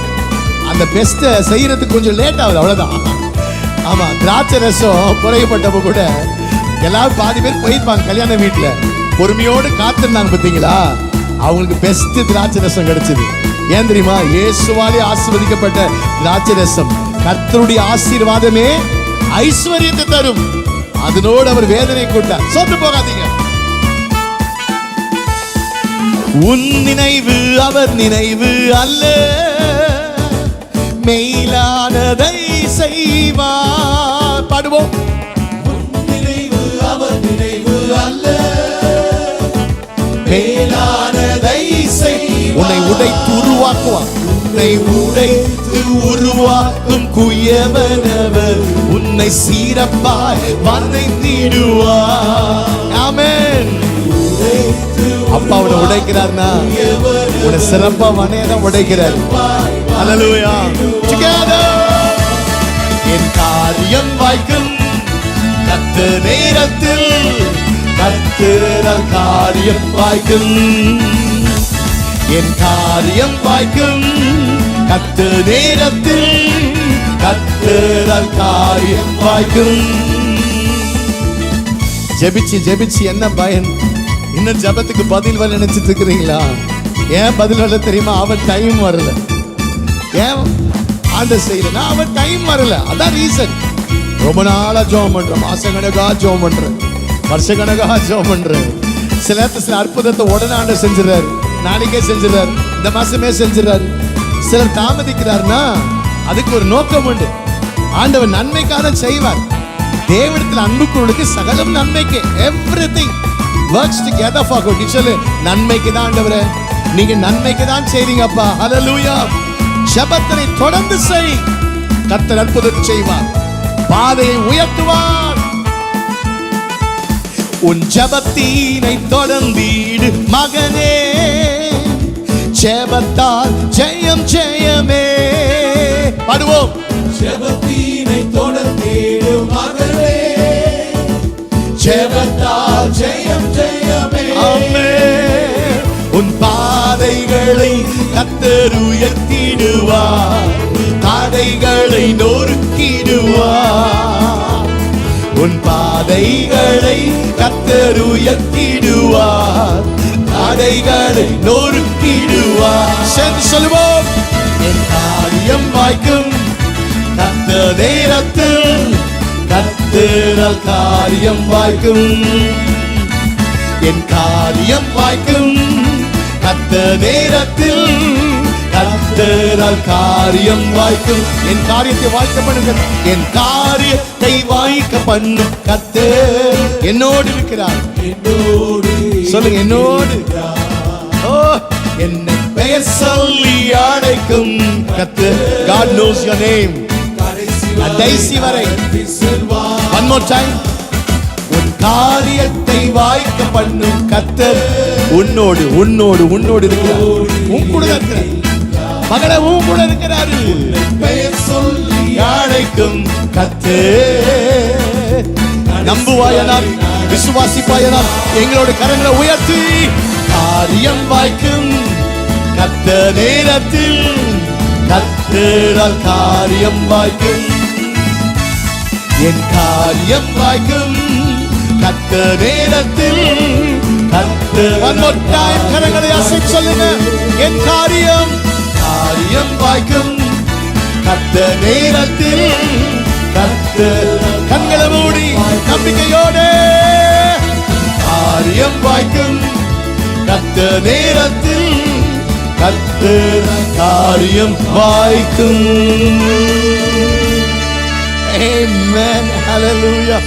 அந்த பெஸ்ட செய்யறதுக்கு கொஞ்சம் லேட் ஆகுது, அவ்வளவுதான். ஆமா, திராட்சை ரசம் குறையப்பட்டப்ப கூட எல்லாரும் பாதி பேர் போயிருப்பாங்க கல்யாண வீட்டுல, பொறுமையோடு காத்திருந்தாங்க. பார்த்தீங்களா, அவங்களுக்கு பெஸ்ட் திராட்சை ரசம் கிடைச்சது. ஏன் தெரியுமா? இயேசுவாலே ஆசீர்வதிக்கப்பட்ட திராட்சை ரசம். கர்த்தருடைய ஆசீர்வாதமே ஐஸ்வர்யத்தை தரும். அதனோடு அவர் வேதனை கொண்டார். சொந்து போகாதீங்க. உன் நினைவு அவர் நினைவு அல்ல, மேலானதை செய்வார். பாடுவோம். உன் நினைவு அவர் நினைவு அல்ல, மேலானதை செய்வார். உன்னை உடைத்து உருவாக்குவார். உன்னை உடைத்து உருவாக்கும் குயவனவர் உன்னை சீரப்பாய் வதைத்திடுவார். ஆமென். அப்பா உன்னை உடைக்கிறார்னா உன்னை சிறப்பா வனையதான் உடைக்கிறார். ஹல்லேலூயா. Together. என் காரியம் வாய்க்கும் கத்த நேரத்தில் கத்தரால் காரியம் வாய்க்கும். என் காரியம் வாய்க்கும் கத்த நேரத்தில் கத்தரால் காரியம் வாய்க்கும். ஜெபிச்சு ஜெபிச்சு என்ன பயன்? இன்னும் ஜபத்துக்கு பதில் வர நினைச்சிட்டு இருக்கிறீங்களா? ஏன் பதில் வரல தெரியுமா? அவன் டைம் வரல. ஏன் ஆண்டவர் செய்யல? அவன் டைம் வரல. அதான் ரீசன். ரொம்ப நாளா ஜெபம் பண்றேன், மாசக்கணக்கா ஜெபம் பண்றேன், வருஷக்கணக்கா ஜெபம் பண்றேன். சில அற்புதத்தை உடனே ஆண்டவர் செஞ்சிடறாரு, நாளைக்கே செஞ்சிடறாரு, இந்த மாசமே செஞ்சிடறாரு. சிலர் தாமதிக்கிறார்னா அதுக்கு ஒரு நோக்கம் உண்டு. ஆண்டவர் நன்மைக்காக செய்வார். தேவனிடத்தில் அன்புக்குள்ளுக்கு சகலம் நன்மைக்கு. Everything works together for good. சொல்லு, நன்மைக்கு தான் ஆண்டவரே, நீங்க நன்மைக்கு தான் செய்றீங்கப்பா. ஹல்லேலூயா. ஜெபத்தை தொடர்ந்து செய், கர்த்தர் அற்புதத்தை செய்வார், பாதையை உயர்த்துவார். உன் ஜெபத்தினை தொடர்ந்தீடு மகனே, ஜெபத்தால் ஜெயம் ஜெயமே. பாடுவோம். ஜெபத்தினை தொடர்ந்தீடு மகனே, ஜெபத்தால் ஜெயம் ஜெயமே. ஆமென். உன் பாதைகளை கர்த்தர் உயர்த்திடுவார், தடைகளை நொறுக்கிடுவார். உன் பாதைகளை கர்த்தர் உயர்த்திடுவார், தடைகளை நொறுக்கிடுவார். சேர்ந்து சொல்லுவோம். என் காரியம் வாய்க்கும் கர்த்தர் நேரத்தில் கர்த்தரால் காரியம் வாய்க்கும். என் காரியம் வாய்க்கும் கர்த்தர் நேரத்தில் கர்த்தரால் காரியம் வாய்க்கும். என் காரியத்தை வாய்க்க பண்ணுங்க. என் காரியத்தை வாய்க்க பண்ணும் கர்த்தர் என்னோடு இருக்கிறார். என்னோடு சொல்லுங்க, என்னோடு. ஓ, என்னை பெயர் சொல்லி அழைக்கும் கர்த்தர். God knows your name. கடைசி வரை. One more time. உன் காரியத்தை வாய்க்க பண்ணும் கர்த்தர் உன்னோடு உன்னோடு உன்னோடு இருக்கிறார். உன் கூட இருக்கிறார். மகளே, உன் கூட இருக்கிறாரு. பெயர் சொல்லி அழைக்கும் கர்த்தர். நம்புவாயனால், விசுவாசிப்பாயனால் எங்களோட கரங்களை உயர்த்தி. காரியம் வாய்க்கும் கர்த்தர் நேரத்தில் கர்த்தரால் காரியம் வாய்க்கும். என் காரியம் வாய்க்கும் கர்த்தர் நேரத்தில் கர்த்தர். One more time. கரங்களை அசைத்து சொல்லுங்க. என் காரியம் காரியம் வாய்க்கும் கர்த்தர் நேரத்தில் கர்த்தர். கண்களை மூடி நம்பிக்கையோடு. காரியம் வாய்க்கும் கர்த்தர் நேரத்தில் கர்த்தர் காரியம் வாய்க்கும். Amen. Hallelujah.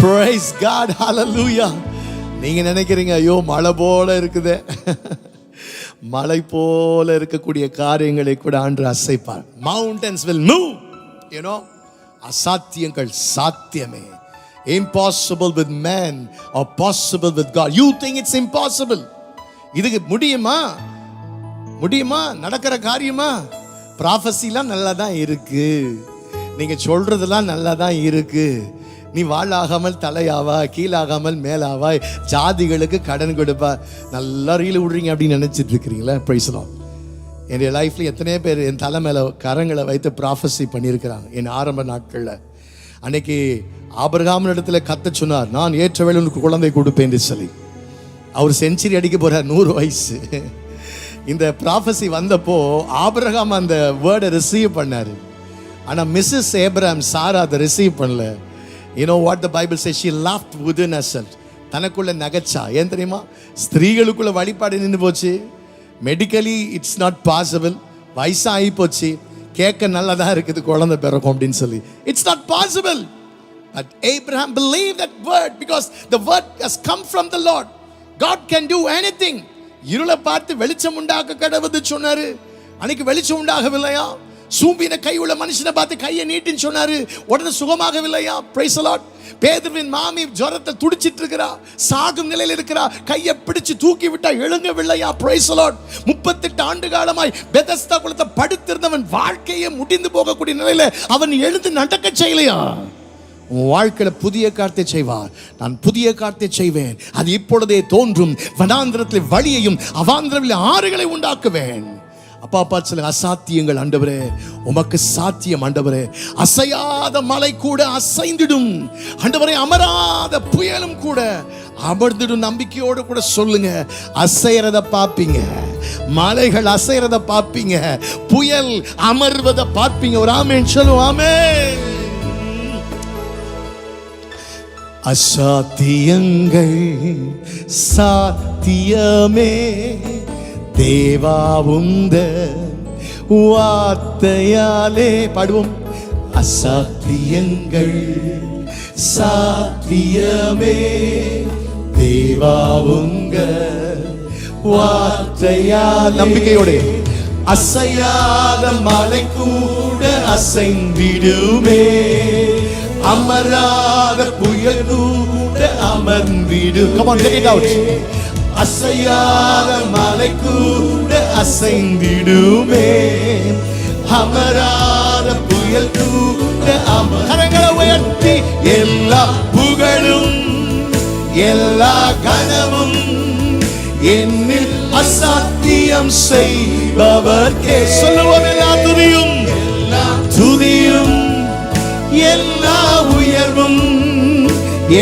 Praise God. Hallelujah. நீங்க நினைக்கிறீங்க ஐயோ மழை போல இருக்குதே, மழை போல இருக்கக்கூடிய காரியங்களை கூட ஆண்டு அசைப்பார். Mountains will move, you know. அசாத்தியங்கள் சாத்தியமே. Impossible with man or possible with God. You think it's impossible. இதுக்கு முடியுமா? முடியுமா? நடக்கிற காரியமா? ப்ராஃபஸிலாம் நல்லா தான் இருக்கு, நீங்க சொல்றதெல்லாம் நல்லா தான் இருக்கு. நீ வாழாகாமல் தலையாவா, கீழாகாமல் மேலாவாய், ஜாதிகளுக்கு கடன் கொடுப்பா. நல்லா ரீல் விடுறீங்க அப்படின்னு நினைச்சிட்டு இருக்கிறீங்களா? Price the Lord. என்னுடைய லைஃப்ல எத்தனையோ பேர் என் தலை மேல கரங்களை வைத்து ப்ராஃபஸி பண்ணியிருக்கிறாங்க என் ஆரம்ப நாட்கள்ல. அன்னைக்கு ஆபிரகாம் இடத்துல கத்த சொன்னார், நான் ஏற்ற வேளை உனக்கு குழந்தை கொடுப்பேன் சொல்லி. அவர் செஞ்சுரி அடிக்க போறார், 100 வயசு. இந்த ப்ராஃபஸி வந்தப்போ ஆபிரகாம் அந்த வேர்டை ரிசீவ் பண்ணாரு. ஆனா மிஸ்ஸஸ் ஏப்ரஹாம் சாரா அதை ரிசீவ் பண்ணல. You know what the Bible says? She laughed within herself. தனக்குள்ள நகைச்சா. ஏன் தெரியுமா? ஸ்திரீகளுக்குள்ள வழிபாடு நின்று போச்சு. Medically it's not possible. வயசாகி போச்சு, கேட்க நல்லதா இருக்குது குழந்தை பிறக்கும் அப்படின்னு சொல்லி. It's not possible. But Abraham believed that word because the word has come from the Lord. God can do anything. இருளை பார்த்து வெளிச்சம் உண்டாக்க கடவுது சொன்னாரு. அன்னைக்கு வெளிச்சம் உண்டாகவில்லையா? சூம்பின கை உள்ள மனுஷனை பார்த்து கையை நீட்டின்னு சொன்னாரு, உடனே சுகமாகவில்லையா? Price the Lord. பேதுருவின் மாமி ஜுரத்தை துடிச்சிட்டு இருக்கிறா, சாகும் நிலையில் இருக்கிறா, கையை பிடிச்சு தூக்கி விட்டா எழுங்கவில்லையா? Price the Lord. 38 ஆண்டு காலமாய் பெதஸ்தா குளத்தை படுத்திருந்தவன் வாழ்க்கையே முடிந்து போகக்கூடிய நிலையில அவன் எழுந்து நடக்க செய்யலையா? உன் வாழ்க்கையில புதிய காரியத்தை செய்வார். நான் புதிய காரியத்தை செய்வேன், அது இப்பொழுதே தோன்றும். வனாந்திரத்தில் வழியையும் அவாந்திரத்தில் ஆறுகளை உண்டாக்குவேன். அப்பா பார்த்து சொல்லுங்க, அசாத்தியங்கள் ஆண்டவரே உமக்கு சாத்தியம் ஆண்டவரே. அசையாத மலை கூட அசைந்திடும் ஆண்டவரே, அமராத புயலும் கூட அமர்ந்திடும். நம்பிக்கையோடு கூட சொல்லுங்க, அசைறத பாப்பீங்க, மலைகள் அசைறத பாப்பீங்க, புயல் அமர்வத பார்ப்பீங்க. ஒரு ஆமென் சொல்லுவோம். ஆமென். அசாத்தியங்கள் சாத்தியமே, தேவா உந்த வார்த்தையாலே பாடுவோம். அசாத்தியங்கள் சாத்தியமே, தேவா உங்க வார்த்தையாலே. நம்பிக்கையோடு அசையாத மலை கூட அசைந்திடுமே, அமராத புயல் கூட அமர்ந்திடும். Come on, get it out. அசையாத மலை கூட அசைந்திடுமே, அமராத புயல் கூட கரங்களை உயர்த்தி எல்லா புகழும் எல்லா கனமும் என்னில் அசாத்தியம் செய்பவர்க்கே. சொல்லுவோம், எல்லா துதியும் எல்லா துதியும் எல்லா உயர்வும்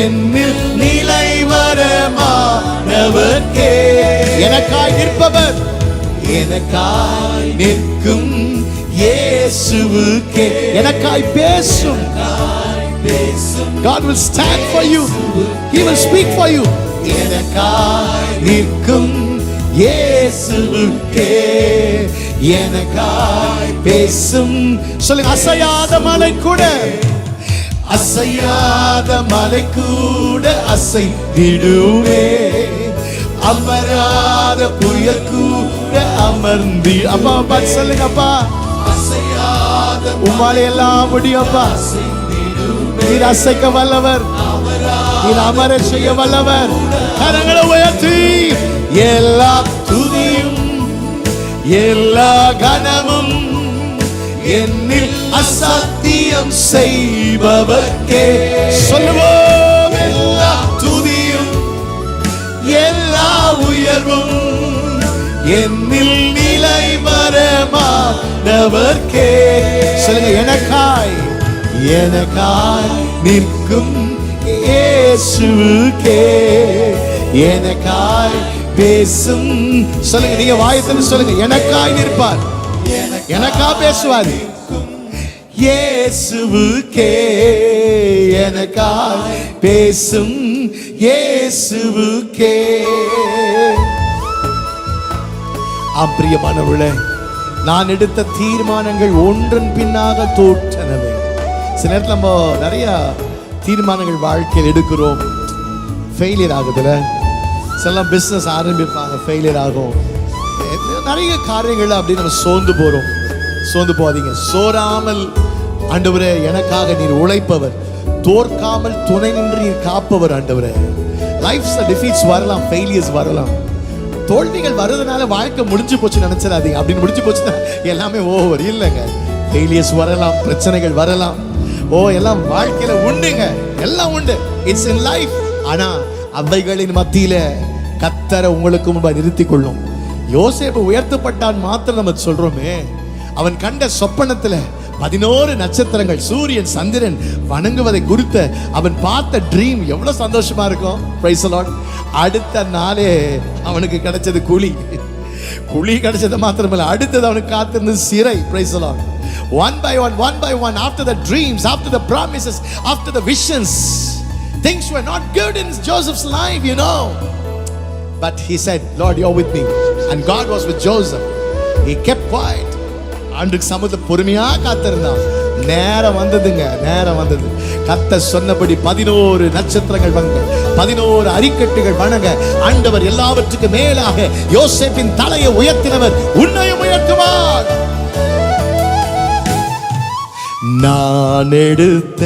என்னில் நிலை வரமானவர்க்கே. எனக்காய் நிற்பவர், எனக்காய் நிற்கும் இயேசுவுக்கே. எனக்காய் பேசும், God will stand for you, He will speak for you. எனக்காய் நிற்கும் இயேசுவுக்கே, எனக்காய் பேசும். சொல்லுங்க, அசையாத மலை கூட அசையாத மலை கூட அசைந்திடுமே, அமராத புயல் கூட அமர்ந்தி. அப்பா பார்த்து சொல்லுங்க, அப்பா அசையாத உம்மாலே எல்லாம் முடியும். அப்பா நீர் அசைக்க வல்லவர், நீர் அமர செய்ய வல்லவர். கரங்களை உயர்த்தி எல்லா துதியும் எல்லா கனமும் என்னில் அசாத்தியம் செய்பவர்க்கே. சொல்லுவோம், எல்லா துதியும் எல்லா உயர்வும் என்னில் நிலை வரமானவர்க்கே. சொல்லுங்க, எனக்காய் எனக்காய் நிற்கும் இயேசுவுக்கே, எனக்காய் பேசும். சொல்லுங்க, நீங்க வாயத்தில் சொல்லுங்க, எனக்காய் நிற்பார், எனக்கா பேசுவார் இயேசுவுக்கே, எனக்காய் பேசும் இயேசுவுக்கே. பிரியமானவர்களே, நான் எடுத்த தீர்மானங்கள் ஒன்றன் பின்னாக தோற்றனவே. சில நேரத்தில் நம்ம நிறைய தீர்மானங்கள் வாழ்க்கையில் எடுக்கிறோம், ஃபெயிலியர் ஆகுதுல. சில பிஸ்னஸ் ஆரம்பிப்பாங்க, ஃபெயிலியர் ஆகும். நிறைய காரியங்கள் அப்படி நம்ம சோர்ந்து போறோம். சோர்ந்து போகாதீங்க. சோராமல் ஆண்டவரே எனக்காக நீர் உழைப்பவர், தோற்காமல் துணை நின்று நீர் காப்பவர். ஆண்டவரே, லைஃப்ஸ் டிஃபீட்ஸ் வரலாம், ஃபெயிலியர்ஸ் வரலாம், தோல்விகள் வருதுனால வாழ்க்கை முடிஞ்சு போச்சு நினைச்சிடாதீங்க. அப்படின்னு முடிஞ்சு போச்சுன்னா எல்லாமே ஓவர் இல்லைங்க. ஃபெயிலியர்ஸ் வரலாம், பிரச்சனைகள் வரலாம், எல்லாம் வாழ்க்கையில உண்டுங்க, எல்லாம் உண்டு. It's in life. ஆனா அவைகளின் மத்தியில கர்த்தரை உங்களுக்கு முன்பாக நிறுத்திக் கொள்ளும். யோசேப்பு உயர்த்தப்பட்டான் மாத்திரம் நம்ம சொல்றோமே, அவன் கண்ட சொப்பனத்துல 11 நட்சத்திரங்கள், சூரியன், சந்திரன் வணங்குவதை குறித்த அவன் பார்த்த ட்ரீம் எவ்வளவு சந்தோஷமா இருக்கும். Price the Lord. அடுத்த நாளே அவனுக்கு கிடைச்சது குழி கிடைச்சது மாத்திரமல்ல, அடுத்தது அவனுக்கு காத்திருந்தது சிறை. Price the Lord. One by one, after the dreams, after the promises, after the visions, things were not good in Joseph's life, but he said, Lord, you're with me. And God was with Joseph. He kept quiet. அன்றைக்கு சமூகத்துல பொறுமையா காத்திருந்தான். நேரம் வந்ததுங்க, நேரம் வந்தது. கர்த்தர் சொன்னபடி 11 நட்சத்திரங்கள் வணங்க, 11 அரிக்கட்டுகள் வணங்க. ஆண்டவர் எல்லாவற்றுக்கு மேலாக யோசேப்பின் தலையை உயர்த்தினவர் உன்னையும் உயர்த்துவார். நான் எடுத்த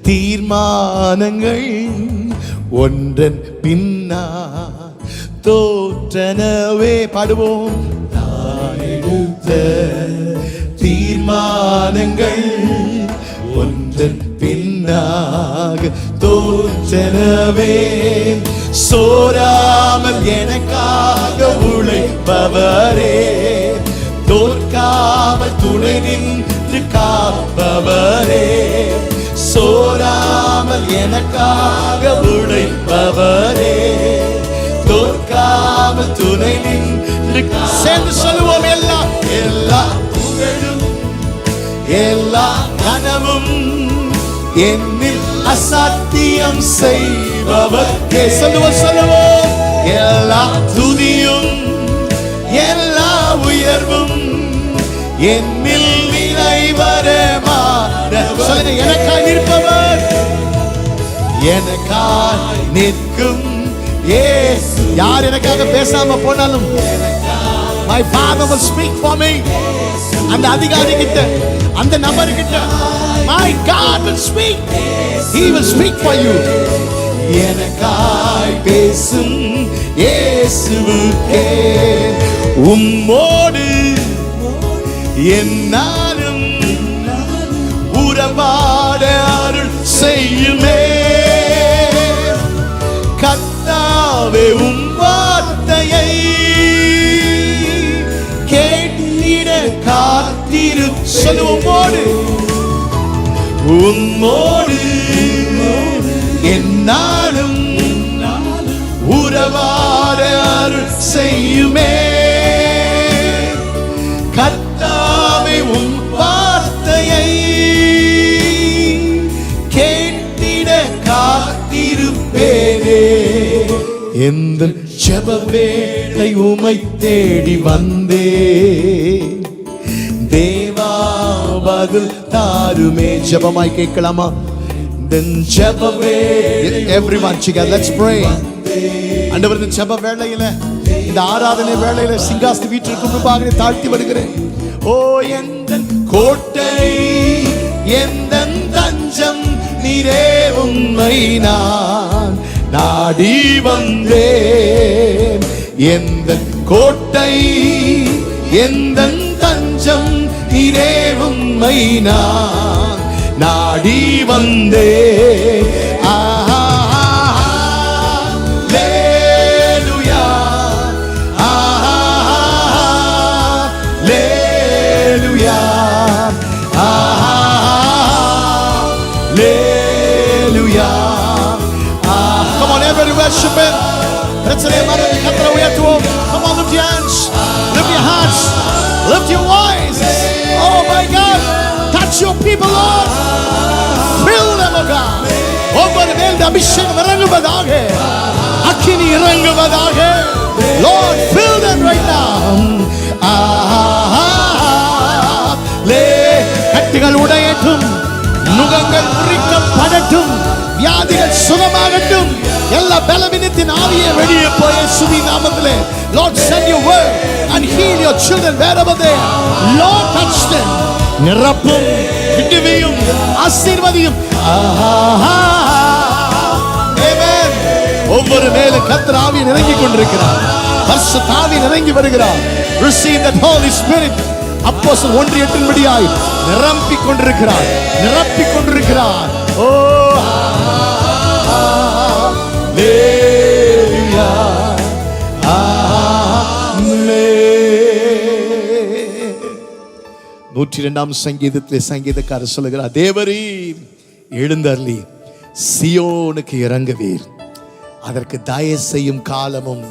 தீர்மானங்கள் ஒன்றன் பின்னா தோற்றனவே. பாடுவோம். நான் எடுத்த தீர்மானங்கள் ஒன்றன் பின்னாக தோற்றனவே. சோராமல் எனக்காக உழைப்பவரே, தோற்காமல் துணை நின்று காப்பவரே, சோராமல் எனக்காக உழைப்பவரே, தோற்காமல் துணை நின்று. சேர்ந்து சொல்லுவோம். எல்லா புகழும் எல்லா கனவும் என்னில் அசாத்தியம் செய்பவர்க்கே. சொல்லுவோம். எல்லா துதியும் எல்லா உயர்வும் என்னில் நிறைவரமான. சொல்லுங்க. எனக்காய் நிற்பவர், எனக்காய் நிற்கும் இயேசு. யார் எனக்காக பேசாம போனாலும் my father will speak for me. அந்த அதிகாரி கிட்ட, அந்த நபர் கிட்ட, my God will speak. He will speak for you. எனக்காய் பேசும் இயேசுவுக்கே உம்மோடு என்னாலும் உறவாட அருள் செய்யுமே. கர்த்தாவே உம் வார்த்தையை கேட்டிட காத்திரு. சொல்லுவோம். உம்மோடு என்னாலும் உறவாட அருள் செய்யுமே. கர்த்தாவே உம் வார்த்தையை கேட்டிட காத்திருப்பேனே. எந்த ஜெப வேளை உம்மை தேடி வந்தே, தேவா பதில் தாருமே. ஜெபமாய் கேட்கலாமா? ஜெப வேளை. everyone together, let's pray. ஆண்டவர், இந்த ஜெப வேளையில, இந்த ஆராதனை வேளையில சிங்காசன வீட்டிற்கு முன்பாக தாழ்த்தி வருகிறேன். எந்தன் கோட்டை, எந்தன் தஞ்சம் நீரே, உம்மை நான் நாடி வந்தேன். எந்தன் கோட்டை, எந்தன் தஞ்சம் நீரே, உம்மை நான் நாடி வந்தேன். Worship Him. Come on, lift your hands, lift your hearts, lift your voice. Oh my God, touch your people, Lord. Fill them, oh God. ஒவ்வொரு மேல் அபிஷேகம் இறங்குவதாக, அக்கினி இறங்குவதாக. Lord, fill them right now. கட்டுகள் உடையட்டும், நுகங்கள் முறிக்கப்படட்டும், வியாதிகள் சுகமாகட்டும், எல்லா பலவீனத்தின் ஆவியை வெளியே போய் இயேசுவின் நாமத்திலே Lord send your word and heal your children wherever they are. Lord touch them. நிரப்பும், விடுவியும், ஆசீர்வதியும். Amen. ஒவ்வொரு மேலும் கர்த்தர் ஆவியை இறங்கி கொண்டிருக்கிறார். பரிசுத்த ஆவி இறங்கி வருகிறார். Receive that Holy Spirit. அப்போஸ்தலர் 1:8 படியாய் நிரப்பிக் கொண்டிருக்கிறார், நிரப்பிக் கொண்டிருக்கிறார். ஓ ஹalleluya, ஆமென். 102ஆம் சங்கீதத்திலே சங்கீதக்காரர் சொல்லுகிறார், தேவரீர் எழுந்தருளி சியோனுக்கு இறங்குவீர். அதற்கு தயவு செய்யும் காலமும்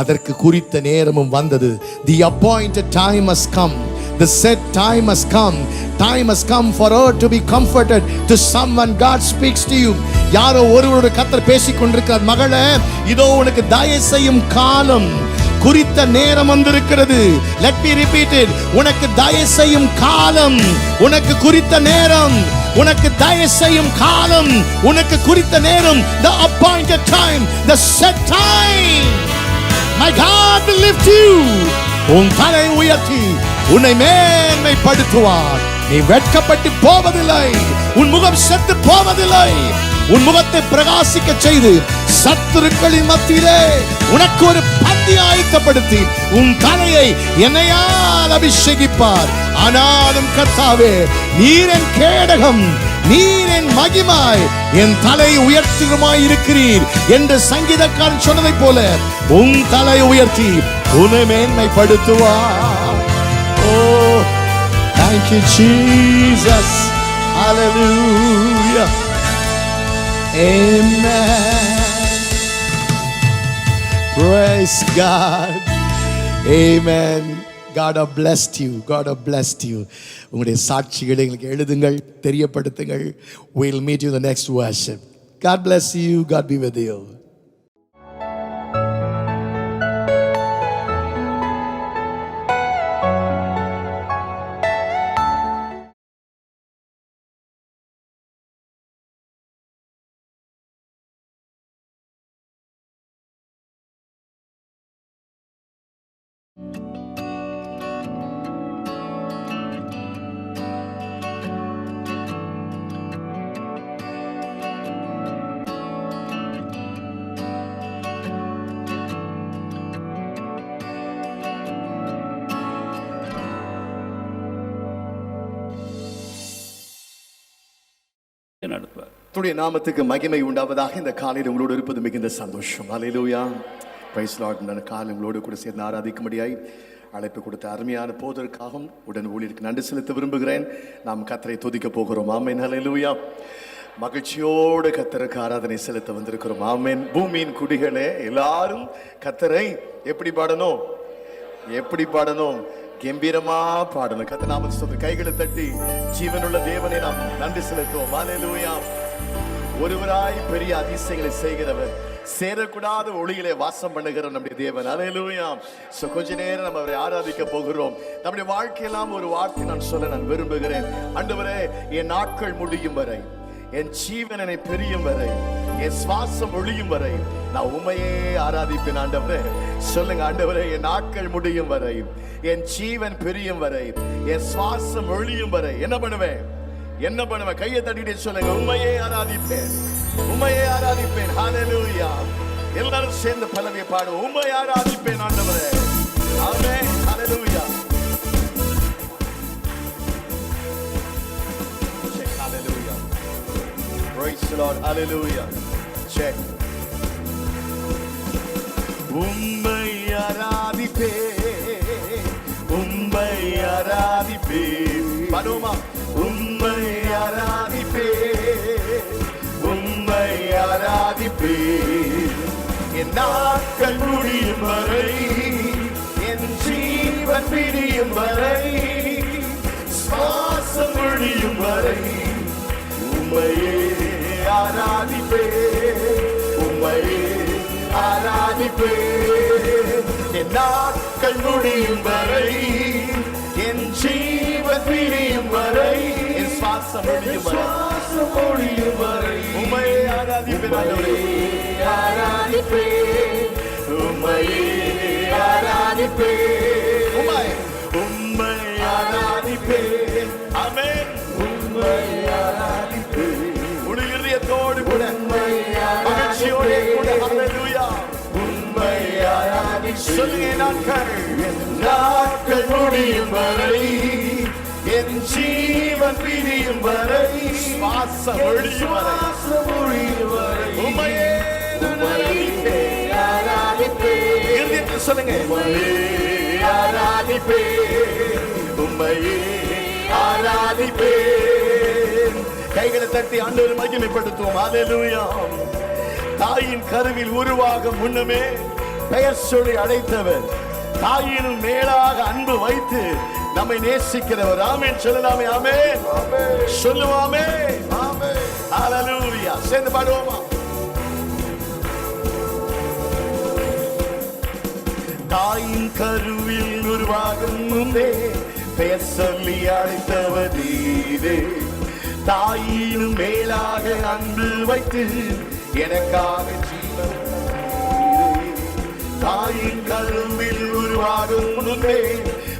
அதற்கு குறித்த நேரமும் வந்தது. The appointed time has come. The set time has come. Time has come for her to be comforted. To someone God speaks to you. யாரோ ஒருவரோடு கர்த்தர் பேசிக் கொண்டிருக்கிறார். மகளே, இதோ உனக்கு தயவு செய்யும் காலம், குறித்த நேரம் வந்திருக்கிறது. Let me repeat it. உனக்கு தயவு செய்யும் காலம், உனக்கு குறித்த நேரம், உனக்கு தயவு செய்யும் காலம், உனக்கு குறித்த நேரம். The appointed time, the set time. My God will lift you. உன் தலை உயர்த்தி உன்னை மேன்மைப்படுத்துவார். நீ வெட்கப்பட்டு போவதில்லை, உன் முகம் செத்து போவதில்லை. உன் முகத்தை பிரகாசிக்க செய்து சத்துருக்களின் மத்தியிலே உனக்கு ஒரு பந்தி ஆயத்தப்படுத்தி உன் தலையை எண்ணெயால் அபிஷேகிப்பார். ஆனாலும் கர்த்தாவே, நீர் என் கேடகம், நீர் என் மகிமாய், என் தலை உயர்த்தியுமாய் இருக்கிறீர் என்று சங்கீதக்காரன் சொன்னதை போல உன் தலை உயர்த்தி உன்னை மேன்மைப்படுத்துவார். Oh, thank you Jesus. Hallelujah. Amen. Praise God. Amen. God have blessed you. God have blessed you. உங்களுடைய சாட்சிகளை எங்களுக்கு எழுதுங்கள், தெரியப்படுத்துங்கள். We'll meet you in the next worship. God bless you. God be with you. நடத்துவார். துடைய நாமத்துக்கு மகிமை உண்டாவதாக. இந்த காலையில் உங்களோடு இருப்பது மிகுந்த சந்தோஷம். ஹல்லேலூயா. Praise lord. நான் காலை உங்களோடு கூட சேர்ந்து ஆராதிக்கும்படியாய் அழைப்பு கொடுத்த அருமையான போதற்காகவும் உடன் ஊழியருக்கு நன்றி செலுத்த விரும்புகிறேன். நாம் கர்த்தரை துதிக்க போகிறோம். ஆமென். ஹல்லேலூயா. மகிழ்ச்சியோடு கர்த்தருக்கு ஆராதனை செலுத்த வந்திருக்கிறோம். ஆமென். பூமியின் குடிகளே எல்லாரும் கர்த்தரை எப்படி பாடணும்? எப்படி பாடணும்? கம்பீரமா பாடணும். கர்த்தர் நாமத்தை சொல்லி கைகளை தட்டி ஜீவனுள்ள தேவனை நாம் நன்றி செலுத்துவோம். ஹல்லேலூயா. ஒருவராய் பெரிய அதிசயங்களை செய்கிறவர், சேரக்கூடாத ஒளியிலே வாசம் பண்ணுகிற நம்முடைய தேவன். ஹல்லேலூயா. சோ கொஞ்ச நேரம் நம்ம அவரை ஆராதிக்க போகிறோம். நம்முடைய வாழ்க்கையெல்லாம் ஒரு வார்த்தை நான் சொல்ல நான் விரும்புகிறேன். ஆண்டவரே, என் நாட்கள் முடியும் வரை, என் ஜீவனை பிரியும் வரை, என் சுவாசம் ஒழியும் வரை நான் உம்மையே ஆராதிப்பேன். ஆண்டவரே சொல்லுங்க. ஆண்டவரே, என் நாட்கள் முடியும் வரை, என் ஜீவன் பிரியும் வரை, என் சுவாசம் ஒழியும் வரை என்ன பண்ணுவேன்? என்ன பண்ணுவேன்? கையை தட்டிட்டு சொல்லுங்க. உம்மையே ஆராதிப்பேன், உம்மையே ஆராதிப்பேன். ஹல்லேலூயா. எல்லாரும் சேர்ந்து பல்லவியை பாடுவோம். உம்மை ஆராதிப்பேன் ஆண்டவரே. ஆமென். ஹல்லேலூயா. ஹல்லேலூயா. Praise the Lord. Hallelujah. Check. உம்மை ஆராதிப்பேன், உம்மை ஆராதிப்பேன். பாடுமா? உம்மை ஆராதிப்பேன், உம்மை ஆராதிப்பேன். என் நாட்கள் முடியும் வரை, என் ஜீவன் பிரியும் வரை, சுவாசம் ஒழியும் வரை உம்மையே ஆராதிப்பேன், உம்மையே ஆராதிப்பேன். என் நாட்கள் முடியும் வரை, என் ஜீவன் பிரியும் வரை, என் சுவாசம் ஒழியும் வரை உம்மையே ஆராதிப்பேன். ஆராதிப்பேன், உம்மையே ஆராதிப்பேன், உம்மை ஆராதிப்பேன். ஆமென். உம்மை ஆராதிப்பேன். உடைய இதயத்தோடு கூட மகிழ்ச்சியோட கூட ஹல்லேலூயா. உம்மை ஆராதிப்பேன். சொல்லுங்க, நாட்கள் முடியும் வரை, என் ஜீவன் பிரியும் வரை, சுவாசம் ஒழியும் வரை உம்மையே ஆராதிப்பேன். சொல்லுங்க, ஆராதிப்பேன், உம்மையே ஆராதிப்பேன். கைகளை தட்டி ஆண்டவரை மகிமைப்படுத்துவோம். ஹல்லேலூயா. தாயின் கருவில் உருவாக முன்னமே பெயர் சொல்லி அழைத்தவர், தாயினும் மேலாக அன்பு வைத்து நம்மை நேசிக்கிறவர். ஆமென் சொல்லலாமே. ஆமென் சொல்லுவாமே. ஆமென் ஹல்லேலூயா. சேர்ந்து பாடுவோமா? தாயின் கருவில் உருவாகும் முன்பே பெயர் சொல்லி அழைத்தவர் நீரே, தாயினும் மேலாக அன்பு வைத்து எனக்காக ஜீவன். தாயின் கருவில் உருவாகும் முன்பே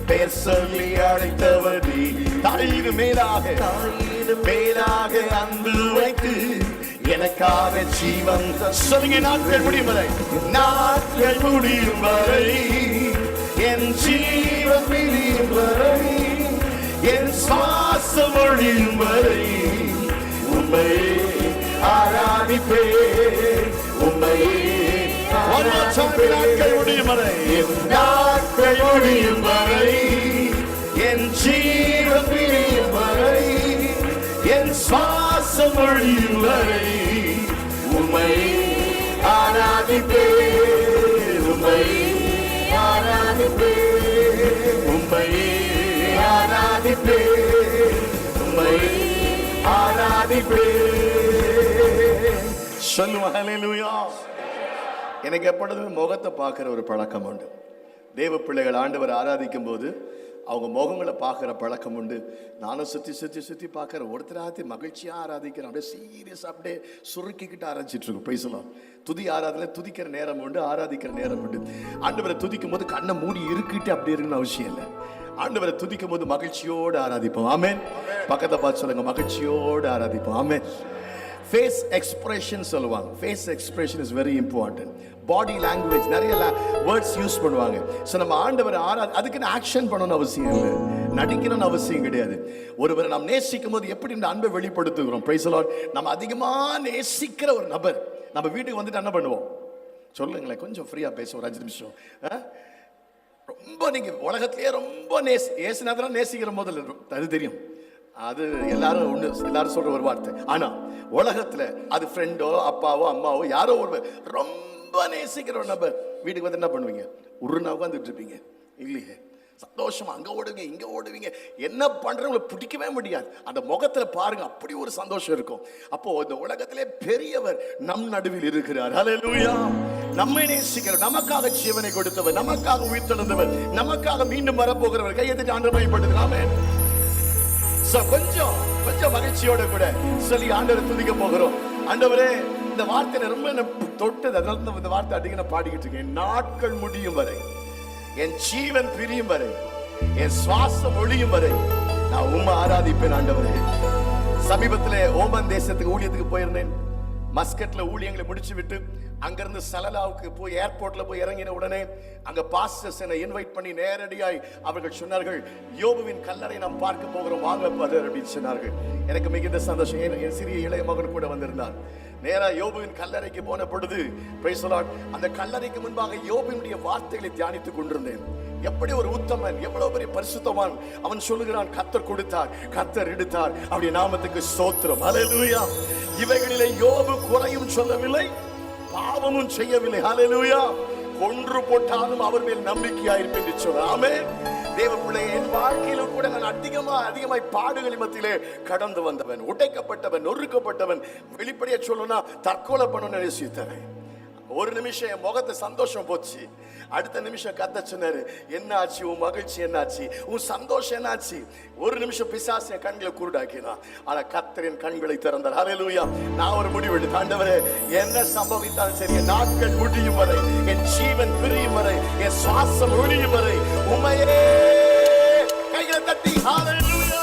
பெயர் சொல்லி அழைத்தவர் நீ, தாயினும் மேலாக அன்பு வைத்து எனக்காக ஜீவன். சொல்லுங்க, நாட்கள் முடியும் வரை, நாட்கள் முடியும் வரை, என் ஜீவன் பிரியும் வரை, என் சுவாசம் ஒழியும் வரை உம்மை ஆராதிப்பேன், உம்மை நாட்கள் முடியும் வரை, நாட்கள் முடியும் வரை, என் ஜீவன் பிரியும் வரை, என் சுவாசம் ஒழியும் வரை உம்மை ஆராதிப்பேன், உம்மை ஆராதிப்பேன், உம்மை ஆராதிப்பேன், உம்மை ஆராதிப்பேன். சொல்லுவோம் ஹல்லேலூயா. எனக்கு எப்பொழுதுமே முகத்தை பார்க்கிற ஒரு பழக்கம் உண்டு. தேவ பிள்ளைகள் ஆண்டவர் ஆராதிக்கும் போது அவங்க முகங்களை பார்க்குற பழக்கம் உண்டு. நானும் சுற்றி பார்க்குற ஒருத்தராத்தி மகிழ்ச்சியாக ஆராதிக்கிறேன். அப்படியே சீரியஸாக அப்படியே சுருக்கிக்கிட்டு ஆராய்ச்சிட்டு இருக்கோம். பேசலாம். துதி ஆராதனை துதிக்கிற நேரம் உண்டு, ஆராதிக்கிற நேரம் உண்டு. ஆண்டவரை துதிக்கும் போது கண்ணை மூடி இருக்கிட்டு அப்படி இருக்குன்னு அவசியம் இல்லை. ஆண்டவரை துதிக்கும் போது மகிழ்ச்சியோடு ஆராதிப்போம். ஆமென். பக்கத்தை பார்த்து சொல்லுங்க, மகிழ்ச்சியோடு ஆராதிப்போம். ஆமென். ஃபேஸ் எக்ஸ்பிரஷன் சொல்லுவாங்க. Face expression is very important. Body language நிறைய வேர்ட்ஸ் யூஸ் பண்ணுவாங்க. ஸோ நம்ம ஆண்டவரை அதுக்குன்னு ஆக்ஷன் பண்ணணும்னு அவசியம் இல்லை, நடிக்கணும்னு அவசியம் கிடையாது. ஒருவரை நாம் நேசிக்கும் போது எப்படி இந்த அன்பை வெளிப்படுத்துகிறோம். Price the Lord. நம்ம அதிகமாக நேசிக்கிற ஒரு நபர் நம்ம வீட்டுக்கு வந்துட்டு என்ன பண்ணுவோம் சொல்லுங்களேன். கொஞ்சம் ஃப்ரீயாக பேசுவோம் ஒரு 5 நிமிஷம். ரொம்ப நீங்க உலகத்திலேயே ரொம்ப ஏசுனாதான் நேசிக்கிற முதல்ல அது தெரியும். அது எல்லாரும் ஒண்ணு, எல்லாரும் சொல்ற ஒரு வார்த்தை. ஆனா உலகத்துல அது ஃப்ரெண்டோ அப்பாவோ அம்மாவோ யாரோ ஒருவர் ரொம்ப நேசிக்கிற ஒரு நபர் வீட்டுக்கு வந்து என்ன பண்ணுவீங்க? உருனா உட்காந்துட்டு இருப்பீங்க இல்லையே? சந்தோஷமா அங்க ஓடுவீங்க இங்க ஓடுவீங்க, என்ன பண்றவங்களை பிடிக்கவே முடியாது. அந்த முகத்துல பாருங்க, அப்படி ஒரு சந்தோஷம் இருக்கும். அப்போ இந்த உலகத்திலே பெரியவர் நம் நடுவில் இருக்கிறார். ஹல்லேலூயா. நம்மை நேசிக்கிறவர், நமக்காக ஜீவனை கொடுத்தவர், நமக்காக உயிர்த்தெழுந்தவர், நமக்காக மீண்டும் வரப்போகிறவர். கையெழுத்து ஆண்டவரை மையப்படுத்துங்க. ஆமென். கொஞ்சம் மகிழ்ச்சியோட கூட சொல்லி ஆண்டவரை துதிக்க போகிறோம். ஆண்டவரே, இந்த வார்த்தை ரொம்ப தொட்டது, அதனால இந்த வார்த்தை அதிகம் நான் பாடிக்கிட்டு இருக்கேன். நாட்கள் முடியும் வரை, என் ஜீவன் பிரியும் வரை, என் சுவாசம் ஒழியும் வரை நான் உம்மை ஆராதிப்பேன். ஆண்டவரே, சமீபத்தில் ஓமன் தேசத்துக்கு ஊழியத்துக்கு போயிருந்தேன். மஸ்கட்ல ஊழியங்களை முடிச்சு விட்டு அங்கிருந்து சலலாவுக்கு போய் ஏர்போர்ட்ல போய் இறங்கின உடனே அங்க பாஸ்டர்ஸ் என்னை இன்வைட் பண்ணி நேரடியாய் அவர்கள் சொன்னார்கள், யோபுவின் கல்லறை நாம் பார்க்க போகிறோம், வாங்க பதர் அப்படின்னு சொன்னார்கள். எனக்கு மிகுந்த சந்தோஷம். என் சிறிய இளைய மகன் கூட வந்திருந்தார். நேரா யோபுவின் கல்லறைக்கு போன பொழுது பிரைஸ் தி லார்ட், அந்த கல்லறைக்கு முன்பாக யோபுவினுடைய வார்த்தைகளை தியானித்துக் கொண்டிருந்தேன். எப்படி ஒரு உத்தமன், எவ்வளவு பெரிய பரிசுத்தவான். அவன் சொல்லுகிறான், கர்த்தர் கொடுத்தார், கர்த்தர் எடுத்தார், அவருடைய நாமத்துக்கு ஸ்தோத்திரம். ஹல்லேலூயா. இவைகளிலே யோபு குறையும் சொல்லவில்லை, பாவமும் செய்யவில்லை. ஹல்லேலூயா. கொன்று போட்டாலும் அவர் மேல் நம்பிக்கையா இருப்பேன் என்று சொன்னார். ஆமென். தேவ பிள்ளையே, என் வாழ்க்கையில கூட நான் அதிகமாய் பாடுகளின் மத்தியிலே கடந்து வந்தவன், உடைக்கப்பட்டவன், நொறுக்கப்பட்டவன். வெளிப்படையா சொல்லணும்னா தற்கொலை பண்ண நேசித்தவன். ஒரு நிமிஷம் என் முகத்தை சந்தோஷம் போச்சு. அடுத்த நிமிஷம் கத்த சொன்னாரு, என்ன ஆச்சு உன் மகிழ்ச்சி, என்னாச்சு உன் சந்தோஷம், என்னாச்சு? ஒரு நிமிஷம் பிசாசு என் கண்களை குருடாக்கினான். ஆனா கர்த்தரின் கண்களை திறந்தார். ஹல்லேலூயா. நான் ஒரு முடிவு எடுத்து, ஆண்டவரே என்ன சம்பவித்தாலும் சரி, என் நாட்கள் முடியும் வரை, என் ஜீவன் பிரியும் வரை, என் சுவாசம் ஒழியும் வரை உம்மையே. கைகளை தட்டி ஹல்லேலூயா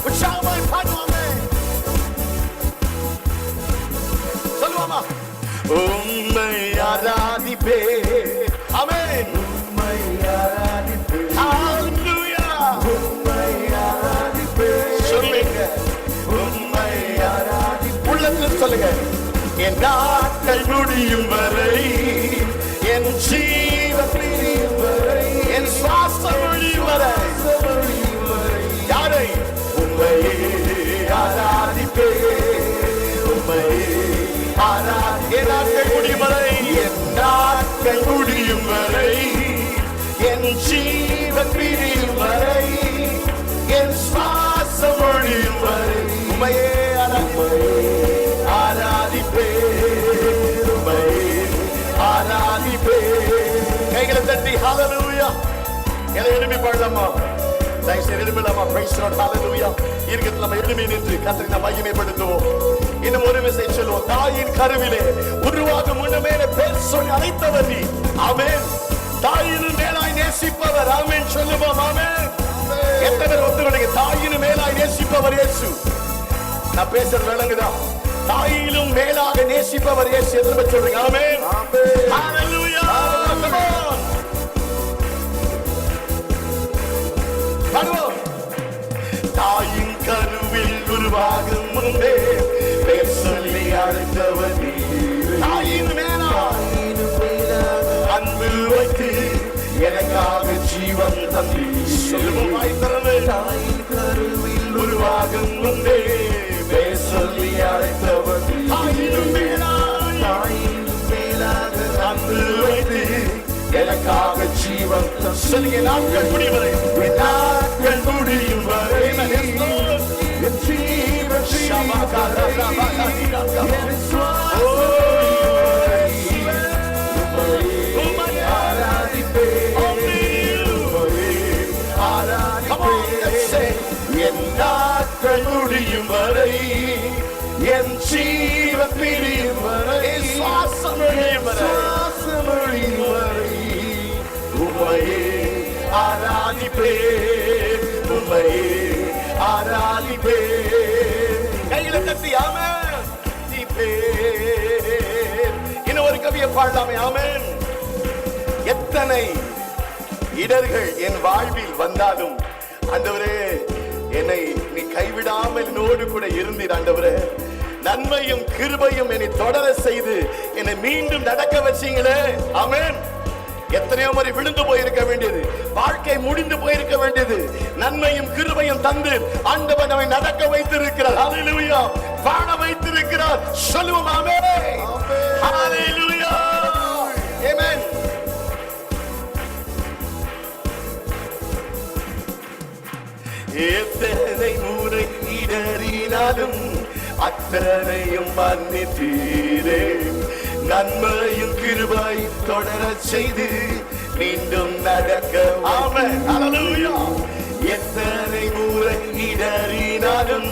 உற்சாகமாய் பாடுவோமே. சொல்லுவாமா? உம்மை ஆராதிப்பே. ஆமென். உம்மை ஆராதிப்பே. ஹல்லேலூயா. உம்மை ஆராதிப்பே. சொல்லுங்க, உம்மை ஆராதிப்பே. உள்ளத்தில் சொல்லுங்க. என் நாட்கள் முடியும் வரை, என் ஜீவன் பிரியும் வரை, என் சுவாசம் ஒழியும் வரை, யாரை? உம்மையே ஆராதிப்பே. உம்மையே என் நாட்கள் முடியும் வரை, என் நாட்கள் முடியும் வரை, என் ஜீவன் பிரியும் வரை, என் சுவாசம் ஒழியும் வரை உம்மையே ஆராதிப்பே. உம்மையே ஆராதிப்பே. கைகளை தட்டி ஹல்லேலூயா. எதை எழுப்பி பாடலாமா? தயவுசெய்து எழுப்பலாமா? Price the lord. ஹல்லேலூயா. இருக்கத்துல நம்ம எழுப்பி நின்று கர்த்தரை நாம் மகிமைப்படுத்துவோம். இன்னும் ஒரு விசை சொல்லுவோம். தாயின் கருவிலே உருவாகும் முன்னமே பேர் சொல்லி அழைத்தவர் நீ. ஆமென். தாயின் மேலாய் நேசிப்பவர். ஆமென் சொல்லுவோம். ஆமென். எத்தனை பேர் ஒத்துக்கொள்ளுங்க? தாயின் மேலாய் நேசிப்பவர் இயேசு. நான் பேசுறது விளங்குதா? தாயிலும் மேலாக நேசிப்பவர் இயேசு. எத்தனை சொல்றீங்க? ஆமென். ஹல்லேலூயா. பாடுவோம். தாயின் கருவில் உருவாகும் முன்பே பேர் சொல்லி அழைத்தவர் நீ. தாயின் மேலாக அன்பு வைத்து எனக்காக ஜீவன் தந்தி. சொல்லுவாய் திறந்து. தாயின் கருவில் உருவாகும் முன்பே பேர் சொல்லி அழைத்தவர் நீ. தாயின் மேலாக அன்பு வைத்து எனக்காக ஜீவன் சொல்லுங்க. நாட்கள் முடியும் வரை, நாட்கள் முடியும் வரை, என் ஜீவன் ஆராதிப்பே. என் நாட்கள் முடியும் வரை, என் ஜீவன் பிரியும் வரை, சுவாசம் ஒழியும் வரை உம்மையே ஆராதிப்பே. உம்மையே ஆராதிப்பே. கைகளை தட்டி ஆமென். இன்னும் ஒரு கவியை பாடலாமே? ஆமென். எத்தனை இடர்கள் என் வாழ்வில் வந்தாலும் ஆண்டவரே என்னை நீ கைவிடாமல் என்னோடு கூட இருந்தீர். ஆண்டவரே நன்மையும் கிருபையும் என்னை தொடர செய்து என்னை மீண்டும் நடக்க வச்சீங்களே. ஆமென். எத்தனையோ முறை விழுந்து போயிருக்க வேண்டியது, வாழ்க்கை முடிந்து போயிருக்க வேண்டியது, நன்மையும் கிருபையும் தந்து ஆண்டவர் நம்மை நடக்க வைத்திருக்கிறார். ஹல்லேலூயா. வாழ வைத்திருக்கிறார். சொல்லுவோம் ஆமென். ஹல்லேலூயா. ஆமென். எத்தனை முறை இடறினாலும் அத்தனையும் மன்னித்தீரே. நன்மையும் கிருபை தொடர செய்து மீண்டும் நடக்க. ஆமென். ஹல்லேலூயா. எத்தனை முறை இடறினாலும்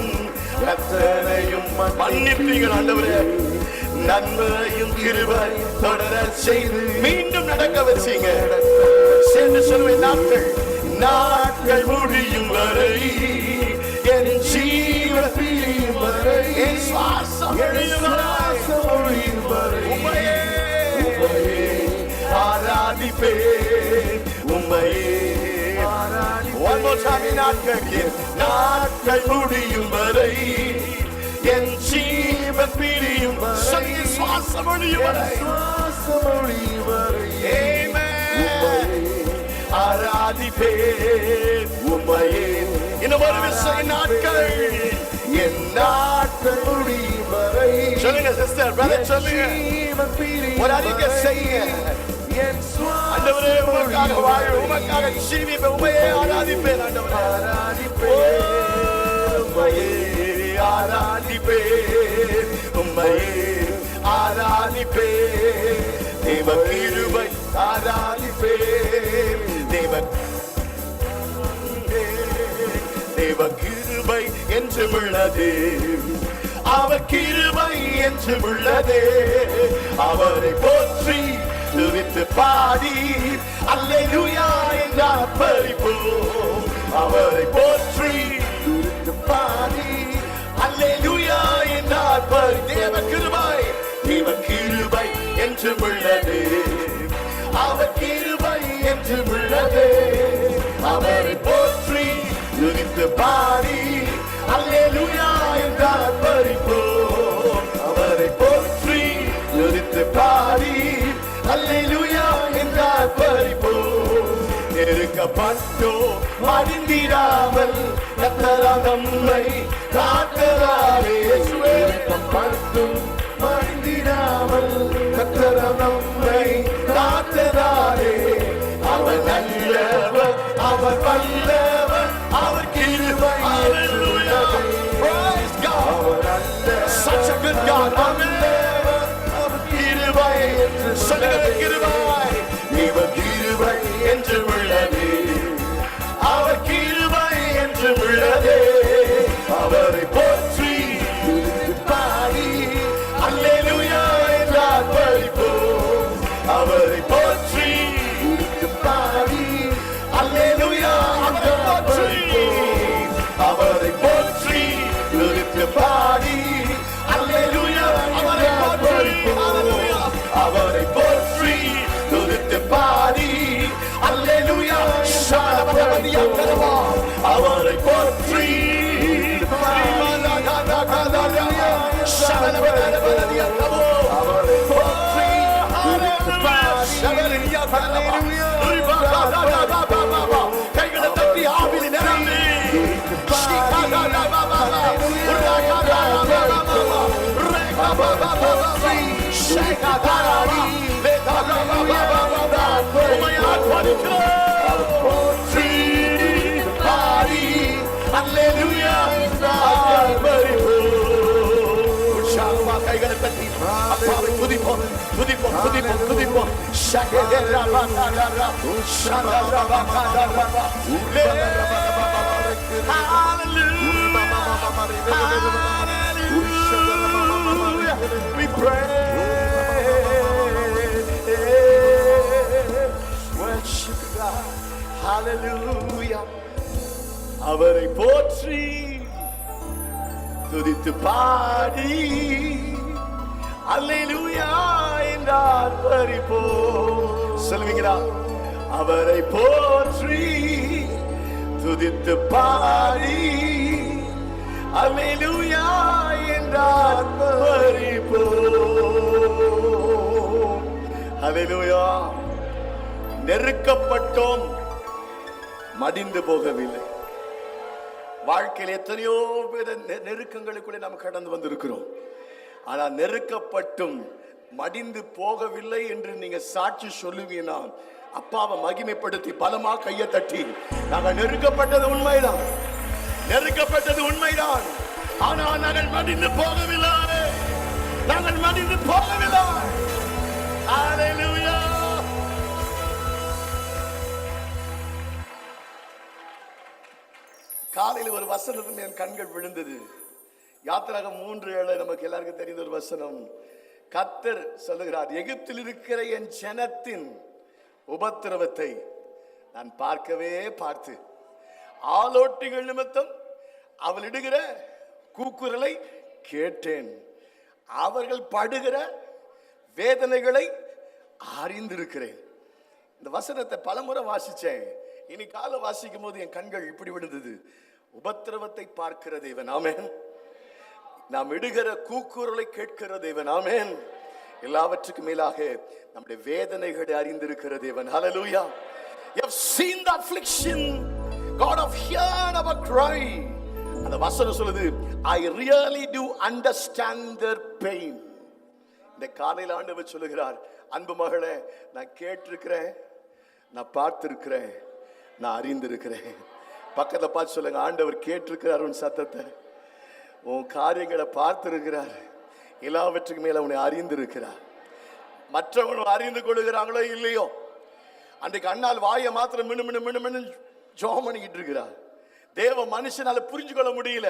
அத்தனையும் மன்னிப்பீர்கள் ஆண்டவரே. நன்மையும் கிருபை தொடர செய்து மீண்டும் நடக்க வச்சீங்க. சேர்ந்து சொல்லுவேன். நாட்கள் முடியும் வரை, என் ஜீவன் பிரியும் வரை, என் சுவாசம் ஒழியும் வரை உம்மையே ஆராதிப்பே. உம்மையே one more time. நாட்கள் முடியும் வரை, என் ஜீவன் பிரியும் வரை, சுவாசம் ஒழியும் வரை ஆராதிப்பே. உம்மையே. இன்னும் ஒரு விஷயம். நாட்கள் என் நாட்கள் முடியும் வரை. சொல்லுங்க சிஸ்டர், பிரதர் சொல்லுங்க. ஒரு அறிக்கை செய்யுங்க. ஆண்டவரே உமக்காக வாழ, உமக்காக ஜீவிப்பேன். உம்மையே ஆராதிப்பேன் ஆண்டவரே. உம்மையே ஆராதிப்பேன். உம்மையே ஆராதிப்பேன். துதிப்பேன். தேவ கிருபை என்றும் உள்ளது, அவர் கிருபை என்றும் உள்ளது. அவரை போற்றி துதித்து பாடி அல்லேலூயா என்று ஆர்ப்பரிப்போம். அவரை போற்றி துதித்து பாடி அல்லேலூயா என்று ஆர்ப்பரி. தேவ கிருபை என்றும் உள்ளது, அவர் கிருபை என்றும் உள்ளது. அவரை போற்றி துதித்து பாடி அல்லேலூயா என்று ஆர்ப்பரிப்போம். அவரை போற்றி துதித்து பாடி அல்லேலூயா என்று ஆர்ப்பரிப்போம். நெருக்கப்பட்டோ மடிந்திடாமல் கர்த்தரால் நம்மை காக்கிறாரே. நெருக்கப்பட்டும் மடிந்திடாமல் கர்த்தரால் நம்மை காக்கிறாரே. அவர் நல்லவர், அவர் வல்லவர், அவர் கிருபை உள்ளது. Praise God. Such a good God. வல்லவர், அவர் கிருபை என்று சொல்லுகிற கிருபை. இவர் கிருபை என்று உள்ளது, அவர் கிருபை என்று உள்ளது. அவரை போற்றி பாடி அல்லேலூயா என்று ஆர்ப்பரிப்போம். அவரை போற்றி பாடி அல்லேலூயா என்று ஆர்ப்பரிப்போம். அவரை போற்றி துதித்து பாடி அல்லேலூயா என்று ஆர்ப்பரிப்போம். அவரை போற்றி துதித்து பாடி அல்லேலூயா. அவரை போற்றி கைகளை தட்டி ஆவிலை நிரம்பி கைகளை தட்டி அப்பாவை துதிப்போம், துதிப்போம், துதிப்போம், துதிப்போம். We pray, worship God, hallelujah. அவரை போற்றி துதித்து பாடி அல்லேலூயா என்று ஆர்ப்பரிப்போம். சொல்லுவீங்களா? அவரை போற்றி துதித்து பாடி அல்லேலூயா என்று ஆர்ப்பரிப்போம். அல்லேலூயா. நெருக்கப்பட்டோம், மடிந்து போகவில்லை. வாழ்க்கையில் எத்தனையோ பேர் நெருக்கங்களுக்குள்ளே நாம் கடந்து வந்திருக்கிறோம். ஆனால் நெருக்கப்பட்டும் மடிந்து போகவில்லை என்று நீங்க சாட்சி சொல்லுவீங்கன்னா அப்பாவை மகிமைப்படுத்தி பலமா கையை தட்டி, நாங்கள் நெருக்கப்பட்டது உண்மைதான், நெருக்கப்பட்டது உண்மைதான், ஆனால் நாங்கள் மடிந்து போகவில்லை, நாங்கள் மடிந்து போகவில்லை. ஹல்லேலூயா. காலையில் ஒரு வசனத்தில் என் கண்கள் விழுந்தது. யாத்திராகம் 3:7 நமக்கு எல்லாருக்கும் தெரிந்த ஒரு வசனம். கர்த்தர் சொல்லுகிறார், எகிப்தில் இருக்கிற என் ஜனத்தின் உபத்திரவத்தை நான் பார்க்கவே பார்த்து ஆலோட்டிகள் நிமித்தம் அவள் இடுகிற கூக்குரலை கேட்டேன். அவர்கள் படுகிற வேதனைகளை அறிந்திருக்கிறேன். இந்த வசனத்தை பலமுறை வாசிச்சேன். இனி கால வாசிக்கும் போது என் கண்கள் இப்படி விழுந்தது. உபத்திரவத்தை பார்க்கிற தேவன், ஆமென். நாம் இடுகிற கூக்குரலை கேட்கிற தேவன், ஆமென். எல்லாவற்றுக்கும் மேலாக நம்முடைய வேதனைகளை அறிந்திருக்கிற தேவன், ஹல்லேலூயா. You have seen the affliction, God have heard our cry. அந்த வசனம் சொல்லுது, I really do understand their pain. இந்த காலையில் ஆண்டவர் சொல்லுகிறார், அன்பு மகளே, நான் கேட்டிருக்கிறேன், நான் பார்த்திருக்கிறேன், நான் அறிந்திருக்கிறேன். பக்கத்துல பார்த்து சொல்லுங்க, ஆண்டவர் கேட்டிருக்கிறார் உன் சத்தத்தை, உன் காரியங்களை பார்த்திருக்கிறார், எல்லாவற்றுக்கு மேல உன்னை அறிந்திருக்கிறார். மற்றவங்களும் அறிந்து கொள்கிறாங்களோ இல்லையோ, அன்றைக்கு அண்ணால் வாயை மாத்திரம் மினு மினு மினு மினு ஜோம் பண்ணிக்கிட்டு இருக்கிறார். தேவ மனுஷனால புரிஞ்சு கொள்ள முடியல.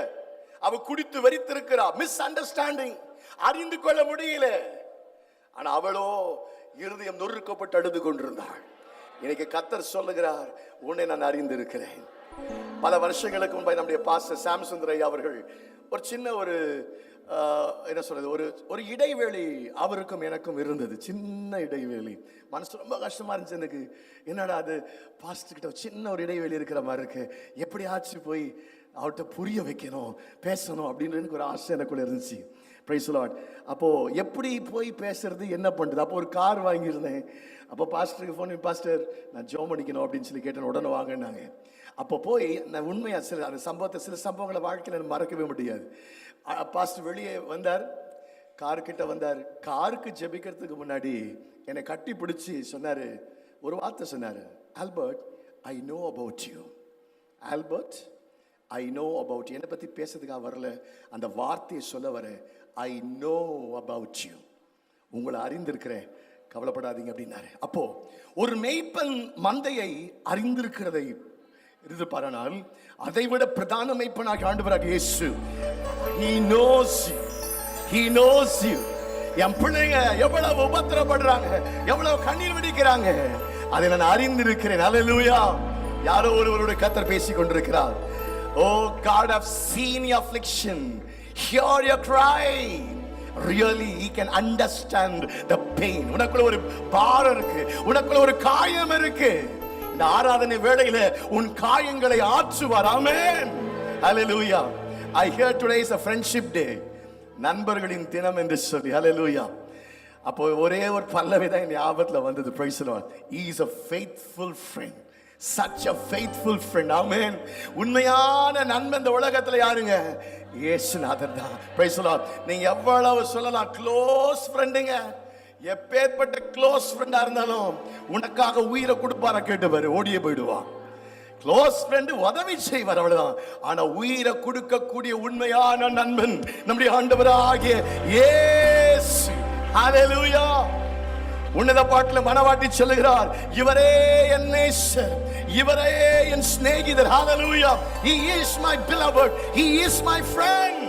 அவ குடித்து வெறித்திருக்கிறா. மிஸ் அண்டர்ஸ்டாண்டிங், அறிந்து கொள்ள முடியல. ஆனா அவளோ இருதயம் நொறுக்கப்பட்டு அழுது கொண்டிருந்தாள். இன்னைக்கு கர்த்தர் சொல்லுகிறார், உன்னை நான் அறிந்திருக்கிறேன். பல வருஷங்களுக்கு முன்பு நம்முடைய பாஸ்டர் சாம்சுந்தர் ஐயா அவர்கள் ஒரு சின்ன ஒரு என்ன சொல்றது, ஒரு இடைவேளை அவருக்கும் எனக்கும் இருந்தது. சின்ன இடைவேளை. மனசு ரொம்ப கஷ்டமா இருந்துச்சு எனக்கு. என்னடா அது பாஸ்டர் கிட்ட சின்ன ஒரு இடைவேளை இருக்கிற மாதிரி இருக்கு, எப்படியாச்சும் போய் அவர்கிட்ட புரிய வைக்கணும், பேசணும் அப்படின்னு எனக்கு ஒரு ஆசை எனக்குள்ள இருந்துச்சு. Price the Lord. அப்போ எப்படி போய் பேசுறது, என்ன பண்றது? அப்போ ஒரு கார் வாங்கியிருந்தேன். அப்போ பாஸ்டருக்கு ஃபோன், பாஸ்டர் நான் ஜோம் பண்ணிக்கணும் அப்படின்னு சொல்லி கேட்டேன். உடனே வாங்கினாங்க. அப்போ போய் நான் உண்மையா அந்த சம்பவங்களை வாழ்க்கையில் மறக்கவே முடியாது. பாஸ்டர் வெளியே வந்தார், கார்கிட்ட வந்தார். காருக்கு ஜெபிக்கிறதுக்கு முன்னாடி என்னை கட்டி பிடிச்சி சொன்னாரு, ஒரு வார்த்தை சொன்னாரு, Albert I know about you. Albert I know about you. என்னை பற்றி பேசுறதுக்காக வரல, அந்த வார்த்தையை சொல்ல வர. ஐ நோ அபவுட் யூ, உங்களை அறிந்திருக்கிறேன், கவலைப்படாதீங்க அப்படின்னாரு. அப்போ ஒரு மேய்ப்பன் மந்தையை அறிந்திருக்கிறதை இருப்பாரானால், அதை விட பிரதான மேய்ப்பனாக ஆண்டவராக இயேசு, he knows you, he knows you. என் பிள்ளைங்க எவ்வளவு உபத்திரப்படுறாங்க, எவ்வளவு கண்ணீர் வடிக்கிறாங்க, அதை நான் அறிந்திருக்கிறேன். அல்லேலூயா. யாரோ ஒருவருடைய கர்த்தர் பேசிக் கொண்டிருக்கிறார். Oh God, I've seen your affliction, hear your cry. Really he can understand the pain. உனக்குள்ள ஒரு பாரம் இருக்கு, உனக்குள்ள ஒரு காயம் இருக்கு. இந்த ஆராதனை வேளையில உன் காயங்களை ஆற்றுவார். ஆமென். ஹalleluya. I hear today is a friendship day, நண்பர்களின் தினம் என்று சொல்லி. ஹalleluya. அப்போ ஒரே ஒரு பல்லவி தான் என் ஞாபகத்துல வந்தது. Praise the Lord. He is a faithful friend, such a faithful friend. ஆமென். உண்மையான நண்பன் இந்த உலகத்துல யாருங்க? இயேசுநாதர் தான். Praise the Lord. நீங்க எவ்வளவு சொல்லலாம் க்ளோஸ் ஃப்ரெண்டுங்க, எப்பேற்பட்ட க்ளோஸ் ஃப்ரெண்டா இருந்தாலும் உனக்காக உயிரை கொடுப்பார கேட்டுப்பாரு, ஓடியே போயிடுவான். க்ளோஸ் ஃப்ரெண்ட் உதவி செய்வார், அவ்வளவுதான். ஆனா உயிரை கொடுக்கக்கூடிய உண்மையான நண்பன் நம்முடைய ஆண்டவராகிய இயேசு. ஹalleluya. உன்னத பாட்டில் மனவாட்டி சொல்லுகிறார், இவரே என் நேசர், இவரே என் சிநேகிதர். ஹalleluya. He is my beloved, he is my friend.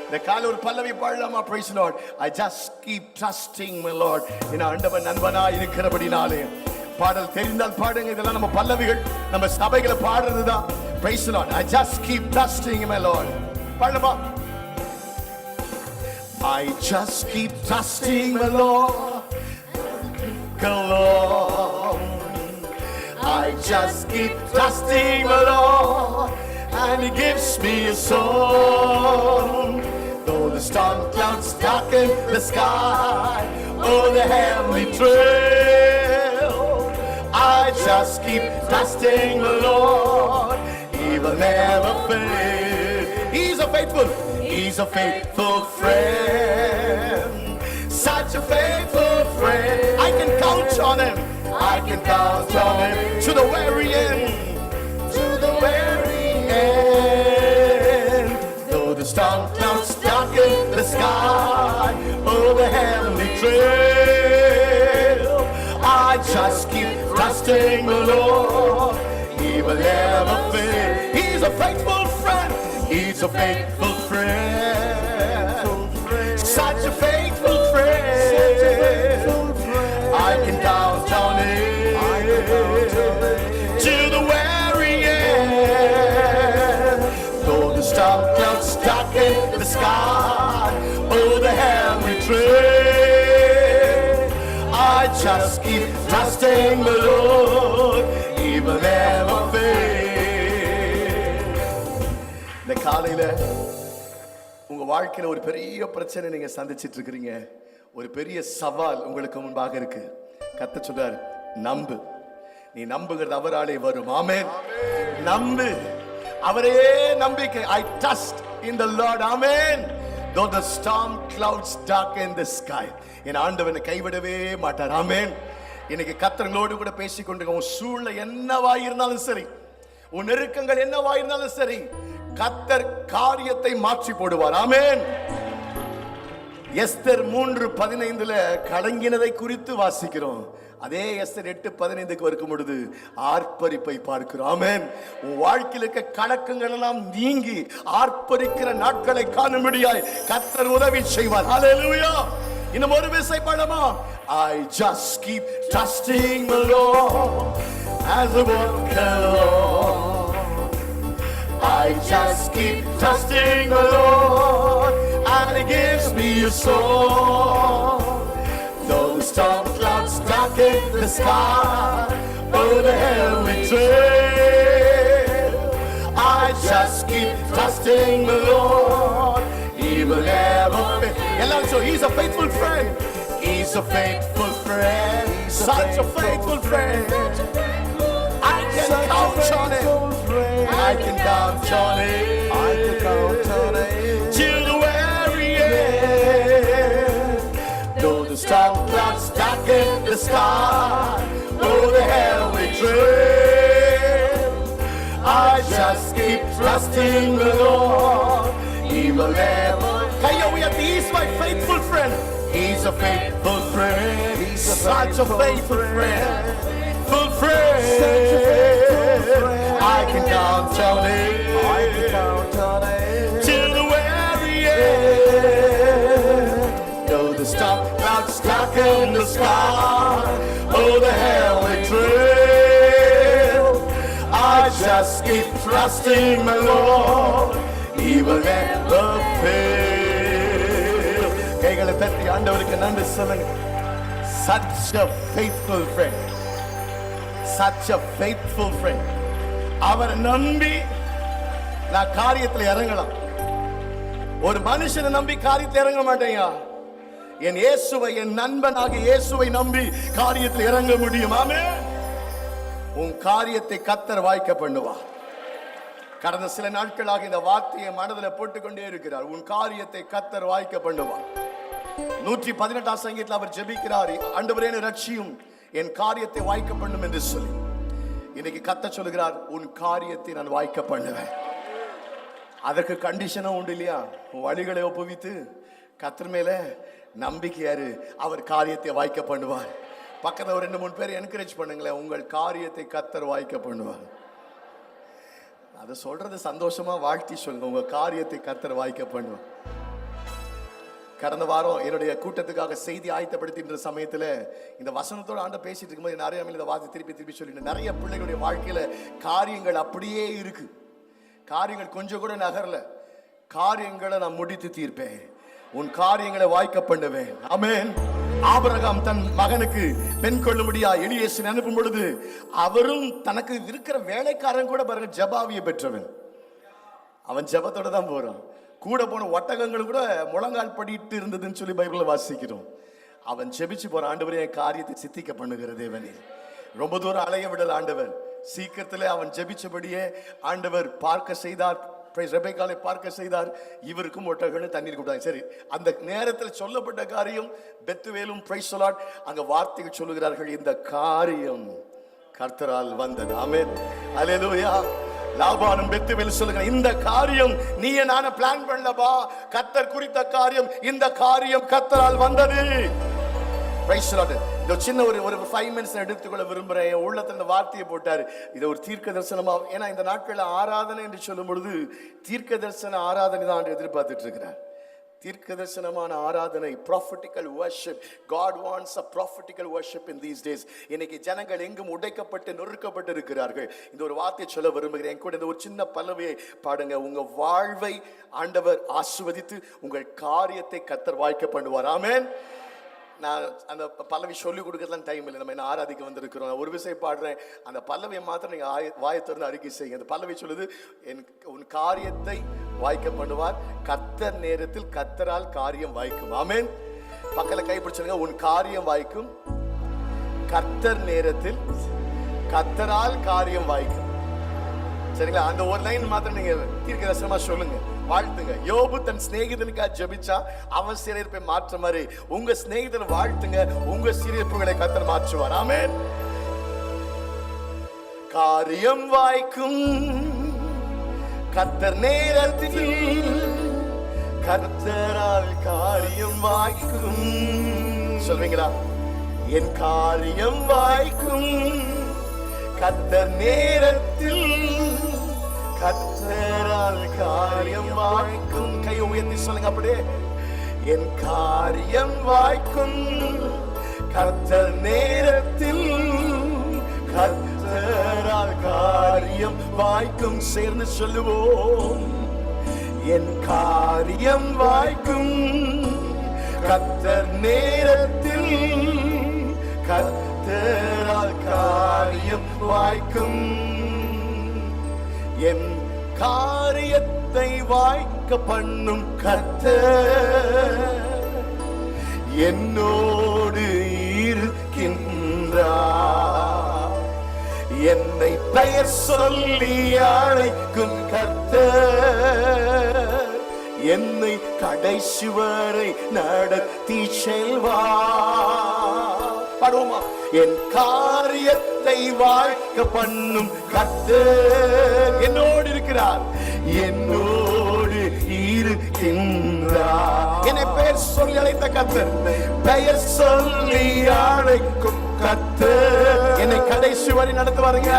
இந்த கால ஒரு பல்லவி பாடலாமா? Praise the Lord. I just keep trusting my Lord. என் ஆண்டவன் நண்பனா இருக்கிறபடினாலே. பாடல் தெரிந்தால் பாடுங்க. இதெல்லாம் நம்ம பல்லவிகள், நம்ம சபைகளை பாடுறதுதான். Praise the Lord. I just keep trusting my Lord. பாடலாமா? I just keep trusting my Lord. Come on. I just keep trusting my Lord, and He gives me a song. Though the storm clouds darken the sky, oh the heavenly trail, I just keep trusting the Lord. He will never fail. He's a faithful friend, such a faithful friend. I can count on Him, I can count on Him to the very end, to the very end. Though the storm clouds darken the sky, oh the heavenly trail, I just keep trusting the Lord. He will never fail. He's a faithful friend, He's a faithful friend, such a faithful friend. I can count on Him to the very end. Though the storm clouds darken the sky, oh the heavenly trail, I just keep trusting the Lord. He will never fail. இந்த காலையில உங்க வாழ்க்கையில ஒரு பெரிய பிரச்சனை நீங்க சந்திச்சிட்டு இருக்கிறீங்க, ஒரு பெரிய சவால் உங்களுக்கு முன்பாக இருக்கு. கர்த்தர் சொல்றார், நம்பு, நீ நம்புகிறது அவராலே வரும். ஆமென். நம்பு, அவரே நம்பிக்கை. I trust in the Lord. Amen. Though the storm clouds darken the sky, என் ஆண்டவனை கைவிடவே மாட்டார். ஆமென். இன்னைக்கு கர்த்தர்களோடு கூட பேசிக்கொண்டு, உன் சூழ்நிலை என்னவா இருந்தாலும் சரி, உன் நெருக்கங்கள் என்னவா இருந்தாலும் சரி, கர்த்தர் காரியத்தை மாற்றி போடுவார். ஆமென். எஸ்தர் 3:15 கலங்கினதை குறித்து வாசிக்கிறோம். அதே எஸ்தர் 8:15 வரும் பொழுது ஆர்ப்பரிப்பை பார்க்கிறோம். ஆமென். உன் வாழ்க்கையில் இருக்க கலக்கங்கள் எல்லாம் நீங்கி ஆர்ப்பரிக்கிற நாட்களை காணும்படியாய் கர்த்தர் உதவி செய்வார். ஹalleluya. இன்னும் ஒரு விசை பாடுமா? I just keep trusting the Lord as I walk along. I just keep trusting the Lord and He gives me a song. Though the storm clouds darken the sky, over the hill we tread, I just keep trusting the Lord. He will never fail. So He's a faithful friend. He's a faithful friend. Such a faithful friend. I can count on it. I can count on it. I can count on it till the very end. Though the storm clouds darken the sky, over the hell we tread, I just keep trusting the Lord. He will never. He's my faithful friend. He's a faithful friend. He's such a faithful friend. Full friend. I can count on it. I can count on it till the very end. Though the storm clouds darken the sky, oh the hell we tread, I just keep trusting my Lord. He will never fail. கைகளை தட்டி ஆண்டவருக்கு நன்றி சொல்லுங்க. Such a faithful friend. Such a faithful friend. அவரை நம்பி நான் காரியத்தில் இறங்கலாம். ஒரு மனுஷனை நம்பி காரியத்தில் இறங்க மாட்டேங்க. என் இயேசுவை, என் நண்பனாக இயேசுவை நம்பி காரியத்தில் இறங்க முடியும். ஆமென். உன் காரியத்தை கர்த்தர் வாய்க்க பண்ணுவார். கடந்த சில நாட்களாக இந்த வார்த்தையை மனதில் போட்டுக்கொண்டே இருக்கிறார். உன் காரியத்தை கர்த்தர் வாய்க்க பண்ணுவார். 118 சங்கீதத்தில் அவர் ஜெபிக்கிறார், ஆண்டவரே என்னை ரட்சியும், என் காரியத்தை வாய்க்க பண்ணும் என்று சொல்லி. இன்னைக்கு கர்த்தர் சொல்லுகிறார், உன் காரியத்தை நான் வாய்க்க பண்ணுவேன். அதற்கு கண்டிஷனும் உண்டு இல்லையா? வழிகளை ஒப்புவித்து கர்த்தர் மேல நம்பிக்கையாரு, அவர் காரியத்தை வாய்க்க பண்ணுவார். பக்கத்துல ஒரு 2-3 பேர் என்கரேஜ் பண்ணுங்களேன், உங்கள் காரியத்தை கர்த்தர் வாய்க்க பண்ணுவார். அதை சொல்றது சந்தோஷமா வாழ்த்தி சொல்லுங்க, உங்க காரியத்தை கர்த்தர் வாய்க்க பண்ணுவார். கடந்த வாரம் என்னுடைய கூட்டத்துக்காக செய்தி ஆயத்தப்படுத்தின்ற சமயத்துல இந்த வசனத்தோட ஆண்ட பேசிட்டு இருக்கும்போது நிறைய இந்த வார்த்தை திருப்பி சொல்லிட்டு, நிறைய பிள்ளைகளுடைய வாழ்க்கையில காரியங்கள் அப்படியே இருக்கு. காரியங்கள் கொஞ்சம் கூட நகரல. காரியங்களை நான் முடித்து தீர்ப்பேன், உன் காரியங்களை வாய்க்க பண்ணுவேன். ஆமென். ஆபிரகாம் தன் மகனுக்கு பெண் கொள்ளும்படியா எலியேசனை அனுப்பும் பொழுது அவரும் தனக்கு இருக்கிற வேலைக்காரன் கூட பாருங்க ஜெபாவியை பெற்றவன். அவன் ஜெபத்தோட தான் போறான். கூட போன ஒட்டகங்கள் கூட முழங்கால் படிட்டு இருந்ததுன்னு சொல்லி பைபிள்ல வாசிக்கிறோம். அவன் ஜெபிச்சு போற, ஆண்டவரே என் காரியத்தை சித்திக்க பண்ணுகிற தேவனே. ரொம்ப தூரம் அலைய விடல் ஆண்டவர். சீக்கிரத்துல அவன் ஜெபிச்சபடியே ஆண்டவர் பார்க்க செய்தார். ரெபெக்காளை பார்க்க செய்தார். இவருக்கும் ஒட்டகங்களும் தண்ணீர் கொடுத்தாங்க. சரி, அந்த நேரத்தில் சொல்லப்பட்ட காரியம் பெத்துவேலும் பிரைஸ் தி லார்ட் அங்க வார்த்தைகள் சொல்லுகிறார்கள், இந்த காரியம் கர்த்தரால் வந்தது. ஆமென். அல்லேலூயா. லாபானும் பெத்துவேல் சொல்லுங்க, இந்த காரியம் நீ நான பிளான் பண்ணலப்பா, கர்த்தர் குறித்த காரியம், இந்த காரியம் கர்த்தரால் வந்தது. Price the Lord. இந்த சின்ன ஒரு 5 மினிட்ஸ் எடுத்துக்கொள்ள விரும்புறேன். என் உள்ளத்துல இந்த வார்த்தையை போட்டார், இது ஒரு தீர்க்க தரிசனமா. ஏன்னா இந்த நாட்களில் ஆராதனை என்று சொல்லும் பொழுது தீர்க்க தரிசன ஆராதனை தான் எதிர்பார்த்துட்டு இருக்கிறார். தீர்க்க தரிசனமான ஆராதனை, prophetical worship. God wants a prophetical worship in these days. இன்னைக்கு ஜனங்கள் எங்கும் உடைக்கப்பட்டு நொறுக்கப்பட்டு இருக்கிறார்கள். இந்த ஒரு வார்த்தையை சொல்ல விரும்புகிறேன். என் கூட இந்த ஒரு சின்ன பல்லவியை பாடுங்க. உங்க வாழ்வை ஆண்டவர் ஆசீர்வதித்து உங்கள் காரியத்தை கர்த்தர் வாய்க்க பண்ணுவார். ஆமென். நான் அந்த பல்லவி சொல்லி கொடுக்கறதுலாம் டைம் இல்லை, நம்ம என்ன ஆராதிக்க வந்திருக்கிறோம். ஒரு விஷயம் பாடுறேன், அந்த பல்லவியை மாத்திரம் நீங்க வாயை திறந்து அறிக்கை செய்யுங்க. அந்த பல்லவி சொல்லுது, உன் காரியத்தை வாய்க்க பண்ணுவார், கர்த்தர் நேரத்தில் கர்த்தரால் காரியம் வாய்க்கும். ஆமென். பக்கத்துல கைப்பிடிச்சுங்க, உன் காரியம் வாய்க்கும், கர்த்தர் நேரத்தில் கர்த்தரால் காரியம் வாய்க்கும். சரிங்களா? அந்த ஒரு லைன் மாத்திரம் நீங்க தீர்க்க தரிசனமா சொல்லுங்க, வாழ்த்துங்க. யோபு தன் சிநேகிதனுக்காக ஜெபிச்சா அவன் சிறையிருப்பை மாற்ற மாதிரி உங்க சிநேகிதனை வாழ்த்துங்க, உங்க சிறையிருப்புகளை கர்த்தர் மாற்றுவார். ஆமென். காரியம் வாய்க்கும் கர்த்தர் நேரத்தில் கர்த்தரால் காரியம் வாய்க்கும். சொல்வீங்களா? என் காரியம் வாய்க்கும் கர்த்தர் நேரத்தில், கர்த்தரால் காரியம் வாய்க்கும். கையை உயர்த்தி சொல்லுங்க அப்படியே. என் காரியம் வாய்க்கும் கர்த்தர் நேரத்தில், கர்த்தரால் காரியம் வாய்க்கும். சேர்ந்து சொல்லுவோம். என் காரியம் வாய்க்கும் கர்த்தர் நேரத்தில், கர்த்தரால் காரியம் வாய்க்கும். என் காரியத்தை வாய்க்க பண்ணும் கர்த்தர் என்னோடு இருக்கின்றார். என்னை பெயர் சொல்லி அழைக்கும் கர்த்தர் என்னை கடைசி வரை நடத்தி செல்வார். பாடுவோமா? என் காரியத்தை வாய்க்க பண்ணும் கர்த்தர் என்னோடு இருக்கிறார், என்னோடு இருக்கின்றார். என்னை பெயர் சொல்லி அழைத்த கர்த்தர், பெயர் சொல்லி அழைக்கும் கர்த்தர் என்னை கடைசி வரை நடத்துவாருங்க.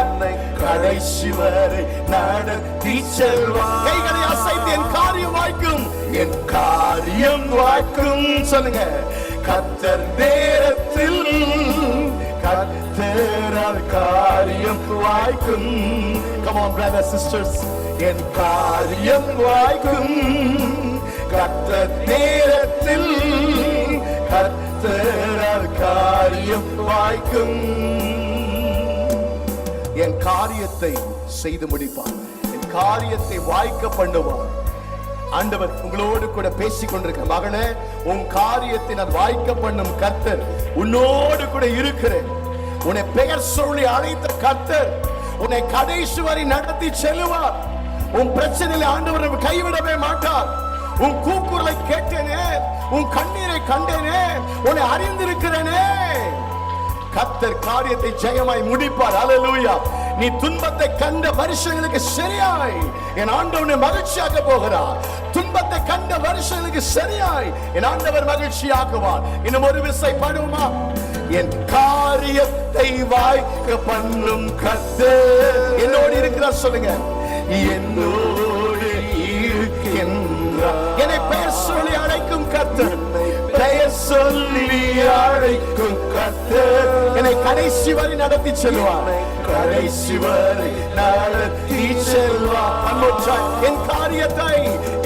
கடைசி வரை நடத்தி செல்வார். கைகளை அசைத்து என் காரியம் வாய்க்கும், என் காரியம் வாய்க்கும். சொல்லுங்க. கர்த்தர் நேரத்தில், கர்த்தரால் காரியம் வாய்க்கும். Come on brothers sisters. என் காரியம் வாய்க்கும் கர்த்தர் நேரத்தில், கர்த்தரால் காரியம் வாய்க்கும். என் காரியத்தை செய்து முடிப்பார், என் காரியத்தை வாய்க்க பண்ணுவார். ஆண்டவர் உங்களோடு கூட பேசிக் கொண்டிருக்க மகனே, உன் காரியத்தை நான் வாய்க்க பண்ணும் கர்த்தர் உன்னோடு கூட இருக்கிறேன். உன்னை பெயர் சொல்லி அழைத்த கர்த்தர் உன்னை கடைசி வரை நடத்தி செல்லுவார். உன் பிரச்சனையில ஆண்டவர் கைவிடவே மாட்டார். உன் கூக்குரலை கேட்டேனே, உன் கண்ணீரை கண்டேனே, உன்னை அறிந்திருக்கிறேனே. கர்த்தர் காரியத்தை ஜெயமாய் முடிப்பார். அல்லேலூயா. நீ துன்பத்தை கண்ட வருஷங்களுக்கு சரியாய் என் ஆண்டவனை மகிழ்ச்சியாக போகிறார். துன்பத்தை கண்ட வருஷங்களுக்கு சரியாய் என் ஆண்டவர் மகிழ்ச்சியாக்குவார். இன்னும் ஒரு விசை பாடுவோமா? என் காரியத்தை வாய்க்க பண்ணும் கர்த்தர் என்னோடு இருக்கிறார். சொல்லுங்க. என்னோடு இருக்கின்றார். என்னை பெயர் சொல்லி அழைக்கும் கர்த்தர், பெயர் சொல்லி அழைக்கும் கர்த்தர் என்னை கடைசி வரை நடத்தி செல்வார். கடைசி வரை நடத்தி செல்வார். என் காரியத்தை,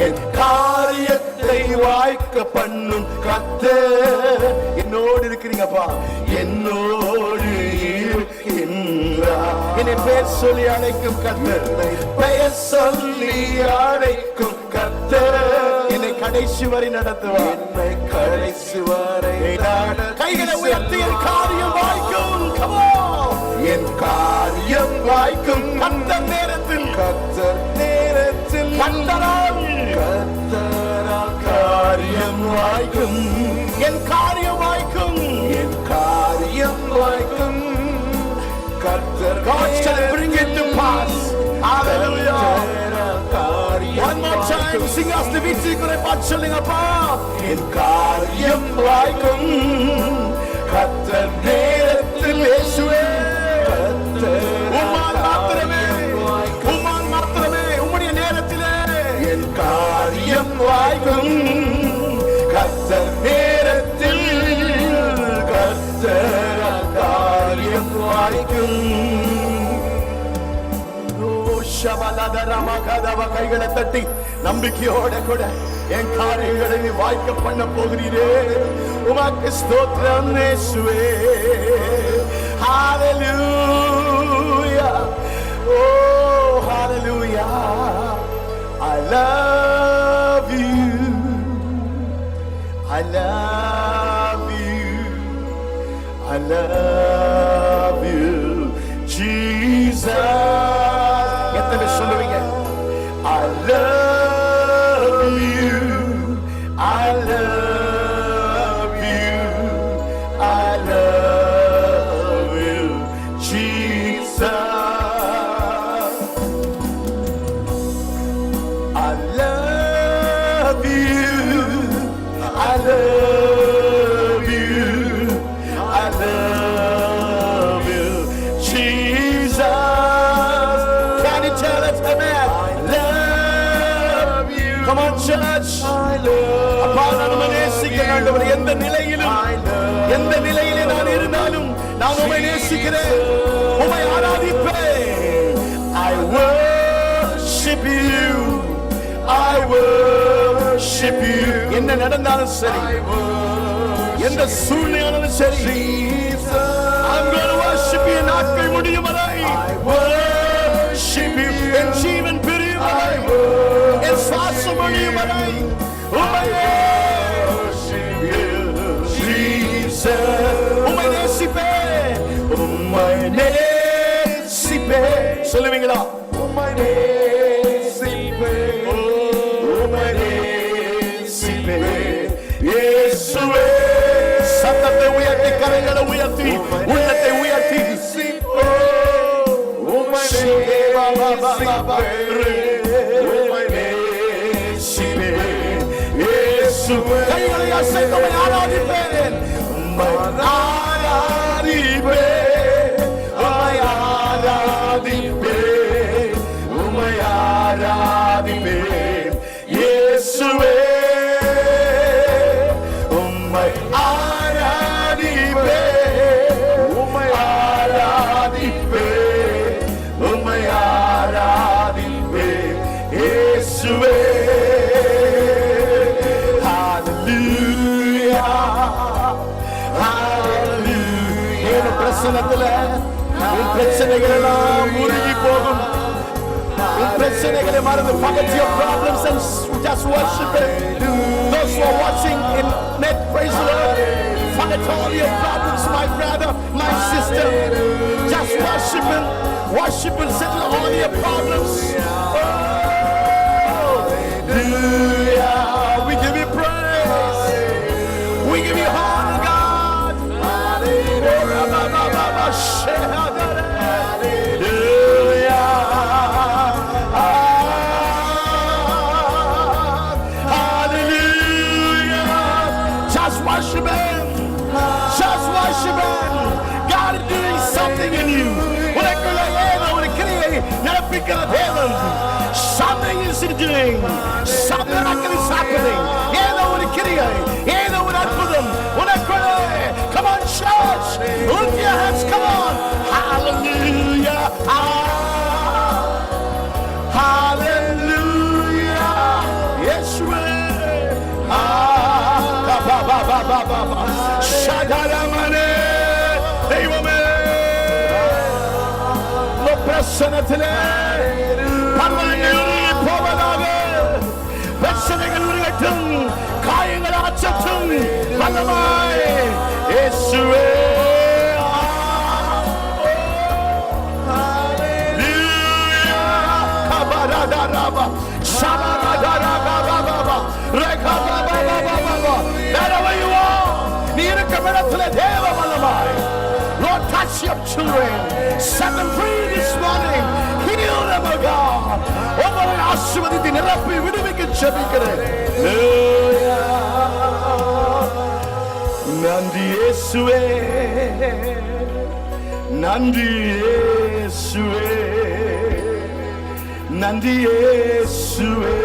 என் காரியத்தை வாய்க்க பண்ணும் கர்த்தர் என்னோடு இருக்கிறீங்கப்பா, என்னோடு இருக்கின்றார். என்னை பெயர் சொல்லி அழைக்கும் கர்த்தர், பெயர் சொல்லி அழைக்கும் கர்த்தர் என்னை கடைசி வரை நடத்துவார். என்னை கடைசி வரை கைகளை உயர்த்தி என் காரியம் வாய்க்கும். என் காரியம் வாய்க்கும் கர்த்தர் நேரத்தில், கர்த்தர் நேரத்தில், கர்த்தரால் காரியம் வாய்க்கும். என் காரியம் வாய்க்கும், என் காரியம் வாய்க்கும். கர்த்தர் God shall bring it to pass. Hallelujah. One more time, sing us the victory. பார்த்து சொல்லுங்கப்பா. என் காரியம் வாய்க்கும் கர்த்தர் நேரத்தில். இயேசுவே, உம்மால் மாத்திரமே, உம்மால் மாத்திரமே, உம்முடைய நேரத்திலே என் காரியம் வாய்க்கும் கர்த்தர் நேரத்தில், கர்த்தர் காரியம் வாய்க்கும். கைகளை தட்டி நம்பிக்கையோட கூட என் காரியங்களை நீ வாய்க்க பண்ண போகிறீரே. உமக்கு ஸ்தோத்திரம் இயேசுவே. Hallelujah. Oh, hallelujah. I love you. I love you. I love you, Jesus. எத்தனை சொல்லுவீங்க? I love you. I love you. I love you, Jesus. I love you. I love you. I love Come on church. அப்பா நான் உம்மை நேசிக்கிறேன் ஆண்டவரே. எந்த நிலையிலே நான் இருந்தாலும் நான் உம்மை நேசிக்கிறேன், உம்மை ஆராதிப்பேன். I worship you, I worship you. என்ன நடந்தாலும் சரி, எந்த சூழ்நிலையானாலும் சரி, I'm going to worship you. நாட்கள் முடியும் வரை I worship you. என் ஜீவன் பிரியும் வரை, என் சுவாசம் முடியும் வரை உம்மை worship you, Jesus. உம்மை நேசிப்பேன், உம்மை நேசிப்பேன். சொல்லுவீங்களா? உம்மை நேசிப்பேன், உம்மை நேசிப்பேன் இயேசுவே. சத்தத்தை உயர்த்தி, கரங்களை உயர்த்தி, உள்ளத்தை உயர்த்தி, உம்மை நேசிப்பேன் இயேசுவே. கைகளை அசைத்து உம்மை ஆராதிப்பேன், உம்மை ஆராதிப்பேன், உம்மை ஆராதிப்பேன், உம்மை ஆராதிப்பேன் இயேசுவே. உம்மை ஆராதிப்பேன், உம்மை ஆராதிப்பேன், உம்மை ஆராதிப்பேன் இயேசுவே. Hallelujah, hallelujah. ஏன் பிரச்சனையில உன் பிரச்சனைகள் எல்லாம் உருகி போகும். உன் பிரச்சனைகளை மறந்து, forget your problems and just worship Him. Those who are watching in net, praise the Lord. Forget all your problems, my brother, my sister. Just worship Him. Worship and settle all your problems. Hallelujah. We give you praise. We give you honor, God. Worship Him. Just worship Him. God is doing something in you. Something is doing. Something is happening. Come on, church. Lift your hands. Come on. Hallelujah. Hallelujah. Yes, we. Shadaramane, Devame, பிரச்சனத்திலே பர்வதங்கள் உருகி போவதாக, பிரச்சனைகள் உருகட்டும், காயங்கள் ஆற்றட்டும், வல்லமாய் இயேசுவே. Lord, touch your children, set them free this morning, heal them, oh God. ஒவ்வொரு ஆசீர்வதித்து நிரப்பி விடுவிக்க ஜெபிக்கிறேன். நன்றி இயேசுவே, நன்றி இயேசுவே, நன்றி இயேசுவே,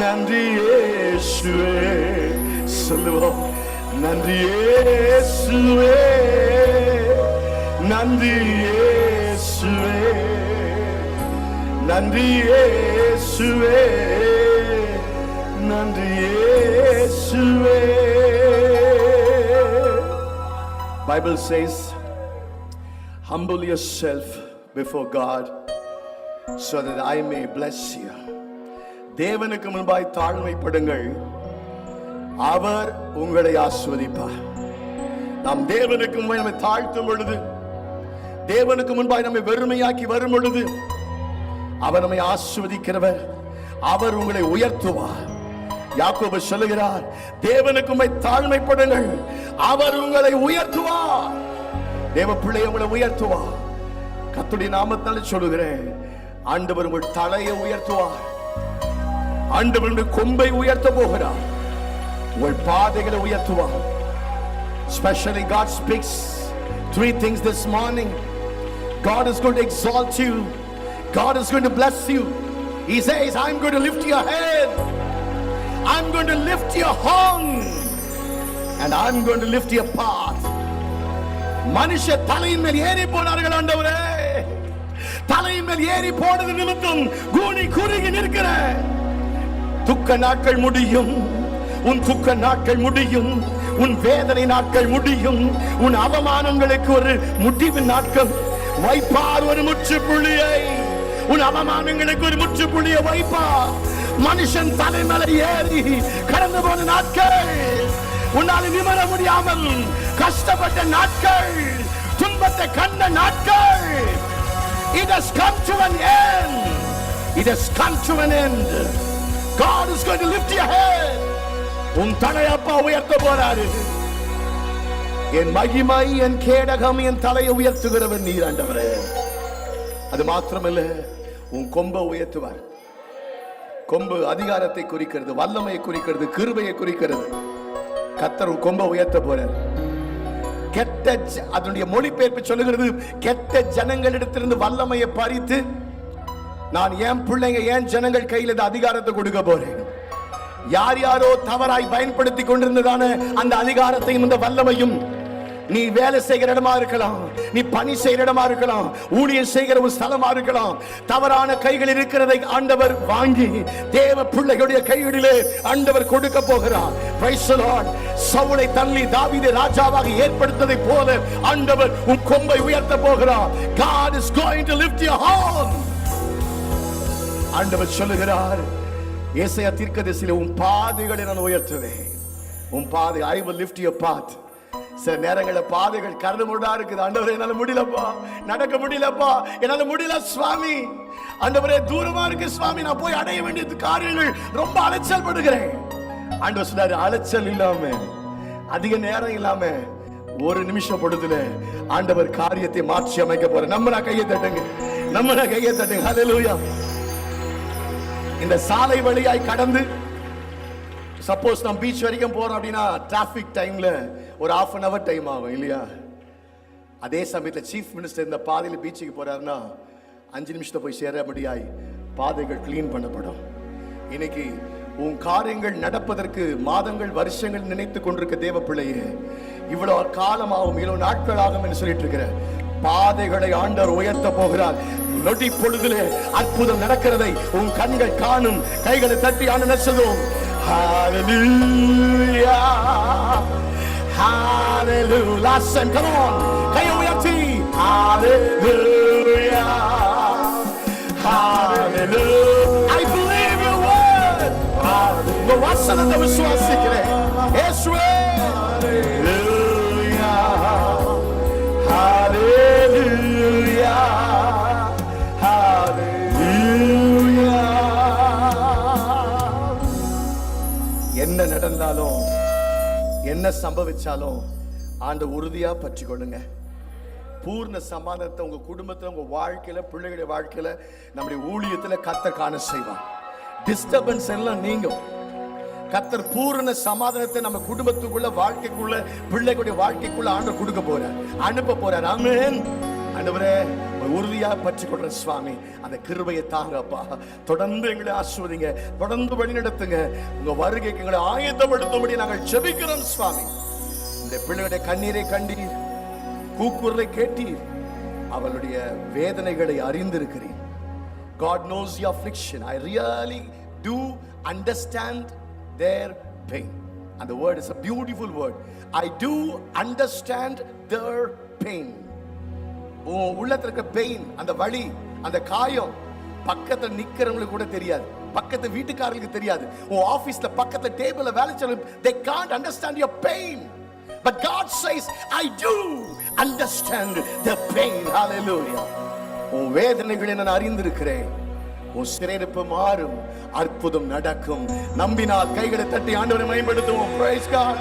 நன்றி இயேசுவே. சொல்லுவோம், நன்றி இயேசுவே, நன்றி இயேசுவே, நன்றி இயேசுவே, நன்றி இயேசுவே. Bible says, humble yourself before God so that I may bless you. தேவனுக்கு முன்பாய் தாழ்மைப்படுங்கள், அவர் உங்களை ஆசீர்வதிப்பார். நாம் தேவனுக்கு முன்பாய் நம்மை தாழ்த்தும் பொழுது, தேவனுக்கு முன்பாய் நம்மை வெறுமையாக்கி வரும் பொழுது, அவர் நம்மை ஆசீர்வதிக்கிறவர், அவர் உங்களை உயர்த்துவார். யாக்கோபு சொல்லுகிறார், தேவனுக்கு முன்பாய் தாழ்மைப்படுங்கள், அவர் உங்களை உயர்த்துவார். தேவ பிள்ளை உங்களை உயர்த்துவார். கர்த்தருடைய நாமத்தால் சொல்லுகிறேன், ஆண்டவர் உங்கள் தலையை உயர்த்துவார். ஆண்டவர் உங்கள் கொம்பை உயர்த்த போகிறார். உங்கள் பாதைகளை உயர்த்துவார். Especially God speaks 3 things this morning. God is going to exalt you. God is going to bless you. He says, I'm going to lift your head, I'm going to lift your home, and I'm going to lift your path. மனுஷ தலையின் மேல் ஏறி போனார்கள் ஆண்டவரே. தலையின் மேல் ஏறி போனது நிமித்தம் கூனி குறுகி நிற்கிற துக்க நாட்கள் முடியும். உன் துக்க நாட்கள் முடியும். உன் வேதனை நாட்கள் முடியும். உன் அவமானங்களுக்கு ஒரு முடிவு நாட்கள் வைப்பார். ஒரு முற்றுப்புள்ளியை உன் அவமானங்களுக்கு ஒரு முற்றுப்புள்ளியை வைப்பார். மனுஷன் தலைமலை ஏறி கடந்து போன நாட்கள், உன்னால் நிமிர முடியாமல் கஷ்டப்பட்ட நாட்கள், துன்பத்தை கண்ட நாட்கள், it has come to an end. It has come to an end. God is going to lift your head. உன் தலை அப்பா உயர்த்த போறாரு. என் மகிமை, என் கேடகம், என் தலையை உயர்த்துகிறவன் நீர் ஆண்டவரே. அது மாத்திரமல்ல, உன் கொம்பை உயர்த்துவார். கொம்பு அதிகாரத்தை குறிக்கிறது, வல்லமையை குறிக்கிறது, கிருபையை குறிக்கிறது. கர்த்தர் உன் கொம்பை உயர்த்த போறார். கெட்ட அதனுடைய மொழிபெயர்ப்பு சொல்லுகிறது, கெட்ட ஜனங்களிடத்திலிருந்து வல்லமையை பறித்து நான் என் பிள்ளைங்க, என் ஜனங்கள் கையில் இந்த அதிகாரத்தை கொடுக்க போறேன். யார் யாரோ தவறாய் பயன்படுத்தி கொண்டிருந்ததான அந்த அதிகாரத்தையும் இந்த வல்லமையும், நீ வேலை செய்கிற இடமா இருக்கலாம், நீ பணி செய்கிற இடமா இருக்கலாம், ஊழியம் செய்கிற ஒரு ஸ்தலமா இருக்கலாம், தவறான கைகள் இருக்கிறதை ஆண்டவர் வாங்கி தேவ பிள்ளைகளுடைய கைகளிலே ஆண்டவர் கொடுக்க போகிறார். Praise the Lord. சவுலை தள்ளி தாவீதை ராஜாவாக ஏற்படுத்ததை போல ஆண்டவர் உன் கொம்பை உயர்த்த போகிறார். God is going to lift your horn. ஆண்டவர் சொல்லுகிறார், ஏசாயா தீர்க்கதரிசியிலே, உன் பாதைகளை நான் உயர்த்துவேன். உன் பாதை, I will lift your path. சில நேரங்களில் பாதைகள் கரடு முரடா இருக்குது. ஆண்டவரே, என்னால முடியலப்பா, நடக்க முடியலப்பா, என்னால முடியல சுவாமி. ஆண்டவரே, தூரமா இருக்கு சுவாமி, நான் போய் அடைய வேண்டிய காரியங்கள் ரொம்ப அலைச்சல் படுகிறேன். ஆண்டவர் சொன்னாரு, அலைச்சல் இல்லாம, அதிக நேரம் இல்லாம, ஒரு நிமிஷம் பொழுதுல ஆண்டவர் காரியத்தை மாற்றி அமைக்க போற. நம்ம கையை தட்டுங்க, நம்ம கையை தட்டுங்க. ஹல்லேலூயா. இந்த சாலை வழியாய் கடந்து, சப்போஸ் நம்ம பீச் வரைக்கும் போறோம் அப்படின்னா டிராபிக் டைம்ல ஒரு half an hour டைம் ஆகும் இல்லையா? அதே சமயத்தில் சீஃப் மினிஸ்டர் இந்த பாதையில் பீச்சுக்கு போறாருன்னா 5 நிமிஷத்தை போய் சேர முடியாய் பாதைகள் கிளீன் பண்ணப்படும். இன்னைக்கு உன் காரியங்கள் நடப்பதற்கு மாதங்கள், வருஷங்கள் நினைத்து கொண்டிருக்க தேவ பிள்ளையே, இவ்வளவு காலமாகும், இவ்வளவு நாட்கள் ஆகும் என்று சொல்லிட்டு இருக்கிற பாதைகளை ஆண்டவர் உயர்த்த போகிறார். நொடி பொழுதிலே அற்புதம் நடக்கிறதை உன் கண்கள் காணும். கைகளை தட்டி ஆண்டவர் சொல்லுவோம், hallelujah, hallelujah. Last time, come on, கையை உயர்த்தி, hallelujah, hallelujah. I believe your word. உங்க வசனத்தை விசுவாசிக்கிறேன். இயேசுவே, hallelujah, hallelujah, hallelujah. என்ன நடந்தாலும், என்ன சம்பவிச்சாலும் ஆண்ட உறுதியா பற்றி கொள்ளுங்க. பூர்ண சமாதானத்தை உங்க குடும்பத்துல, உங்க வாழ்க்கையில, பிள்ளைகளுடைய வாழ்க்கையில, நம்முடைய ஊழியத்துல கர்த்தர் காண செய்வார். டிஸ்டர்பன்ஸ் எல்லாம் நீங்கும். கர்த்தர் பூரண சமாதானத்தை நம்ம குடும்பத்துக்குள்ள, வாழ்க்கைக்குள்ள, பிள்ளைகளுடைய வாழ்க்கைக்குள்ள ஆண்டவர் கொடுக்க போறார், அனுப்ப போறார். ஆமென். ஆண்டவரே, உறுதியா பற்றி கொள்ற சுவாமி, அந்த கிருபையை தாங்கப்பா. தொடர்ந்து எங்களை ஆசீர்வதிங்க, தொடர்ந்து வழி நடத்துங்க. உங்க வருகைக்கு எங்களை ஆயத்தப்படுத்தும்படி நாங்கள் ஜெபிக்கிறோம் சுவாமி. இந்த பிள்ளைகளுடைய கண்ணீரை கண்டீர், கூக்குரலை கேட்டீர், அவளுடைய வேதனைகளை அறிந்திருக்கிறீர். God knows your affliction. I really do understand their pain. And the word is a beautiful word. I do understand their pain. உள்ளத்துல இருக்க பெயின், அந்த வலி, அந்த காயம் பக்கத்துல நிக்கிறவங்களுக்கு கூட தெரியாது, பக்கத்து வீட்டுக்காரங்களுக்கு தெரியாது, உன் ஆபீஸ்ல பக்கத்துல டேபிள்ல வேலை செய்யணும், they can't understand your pain. But God says, I do understand the pain. Hallelujah. உன் வேதனைகளை நான் அறிந்திருக்கிறேன். உன் சிறையிருப்பு மாறும், அற்புதம் நடக்கும். நம்பினால் கைகளை தட்டி ஆண்டவரை மகிமைப்படுத்துவோம். Praise God.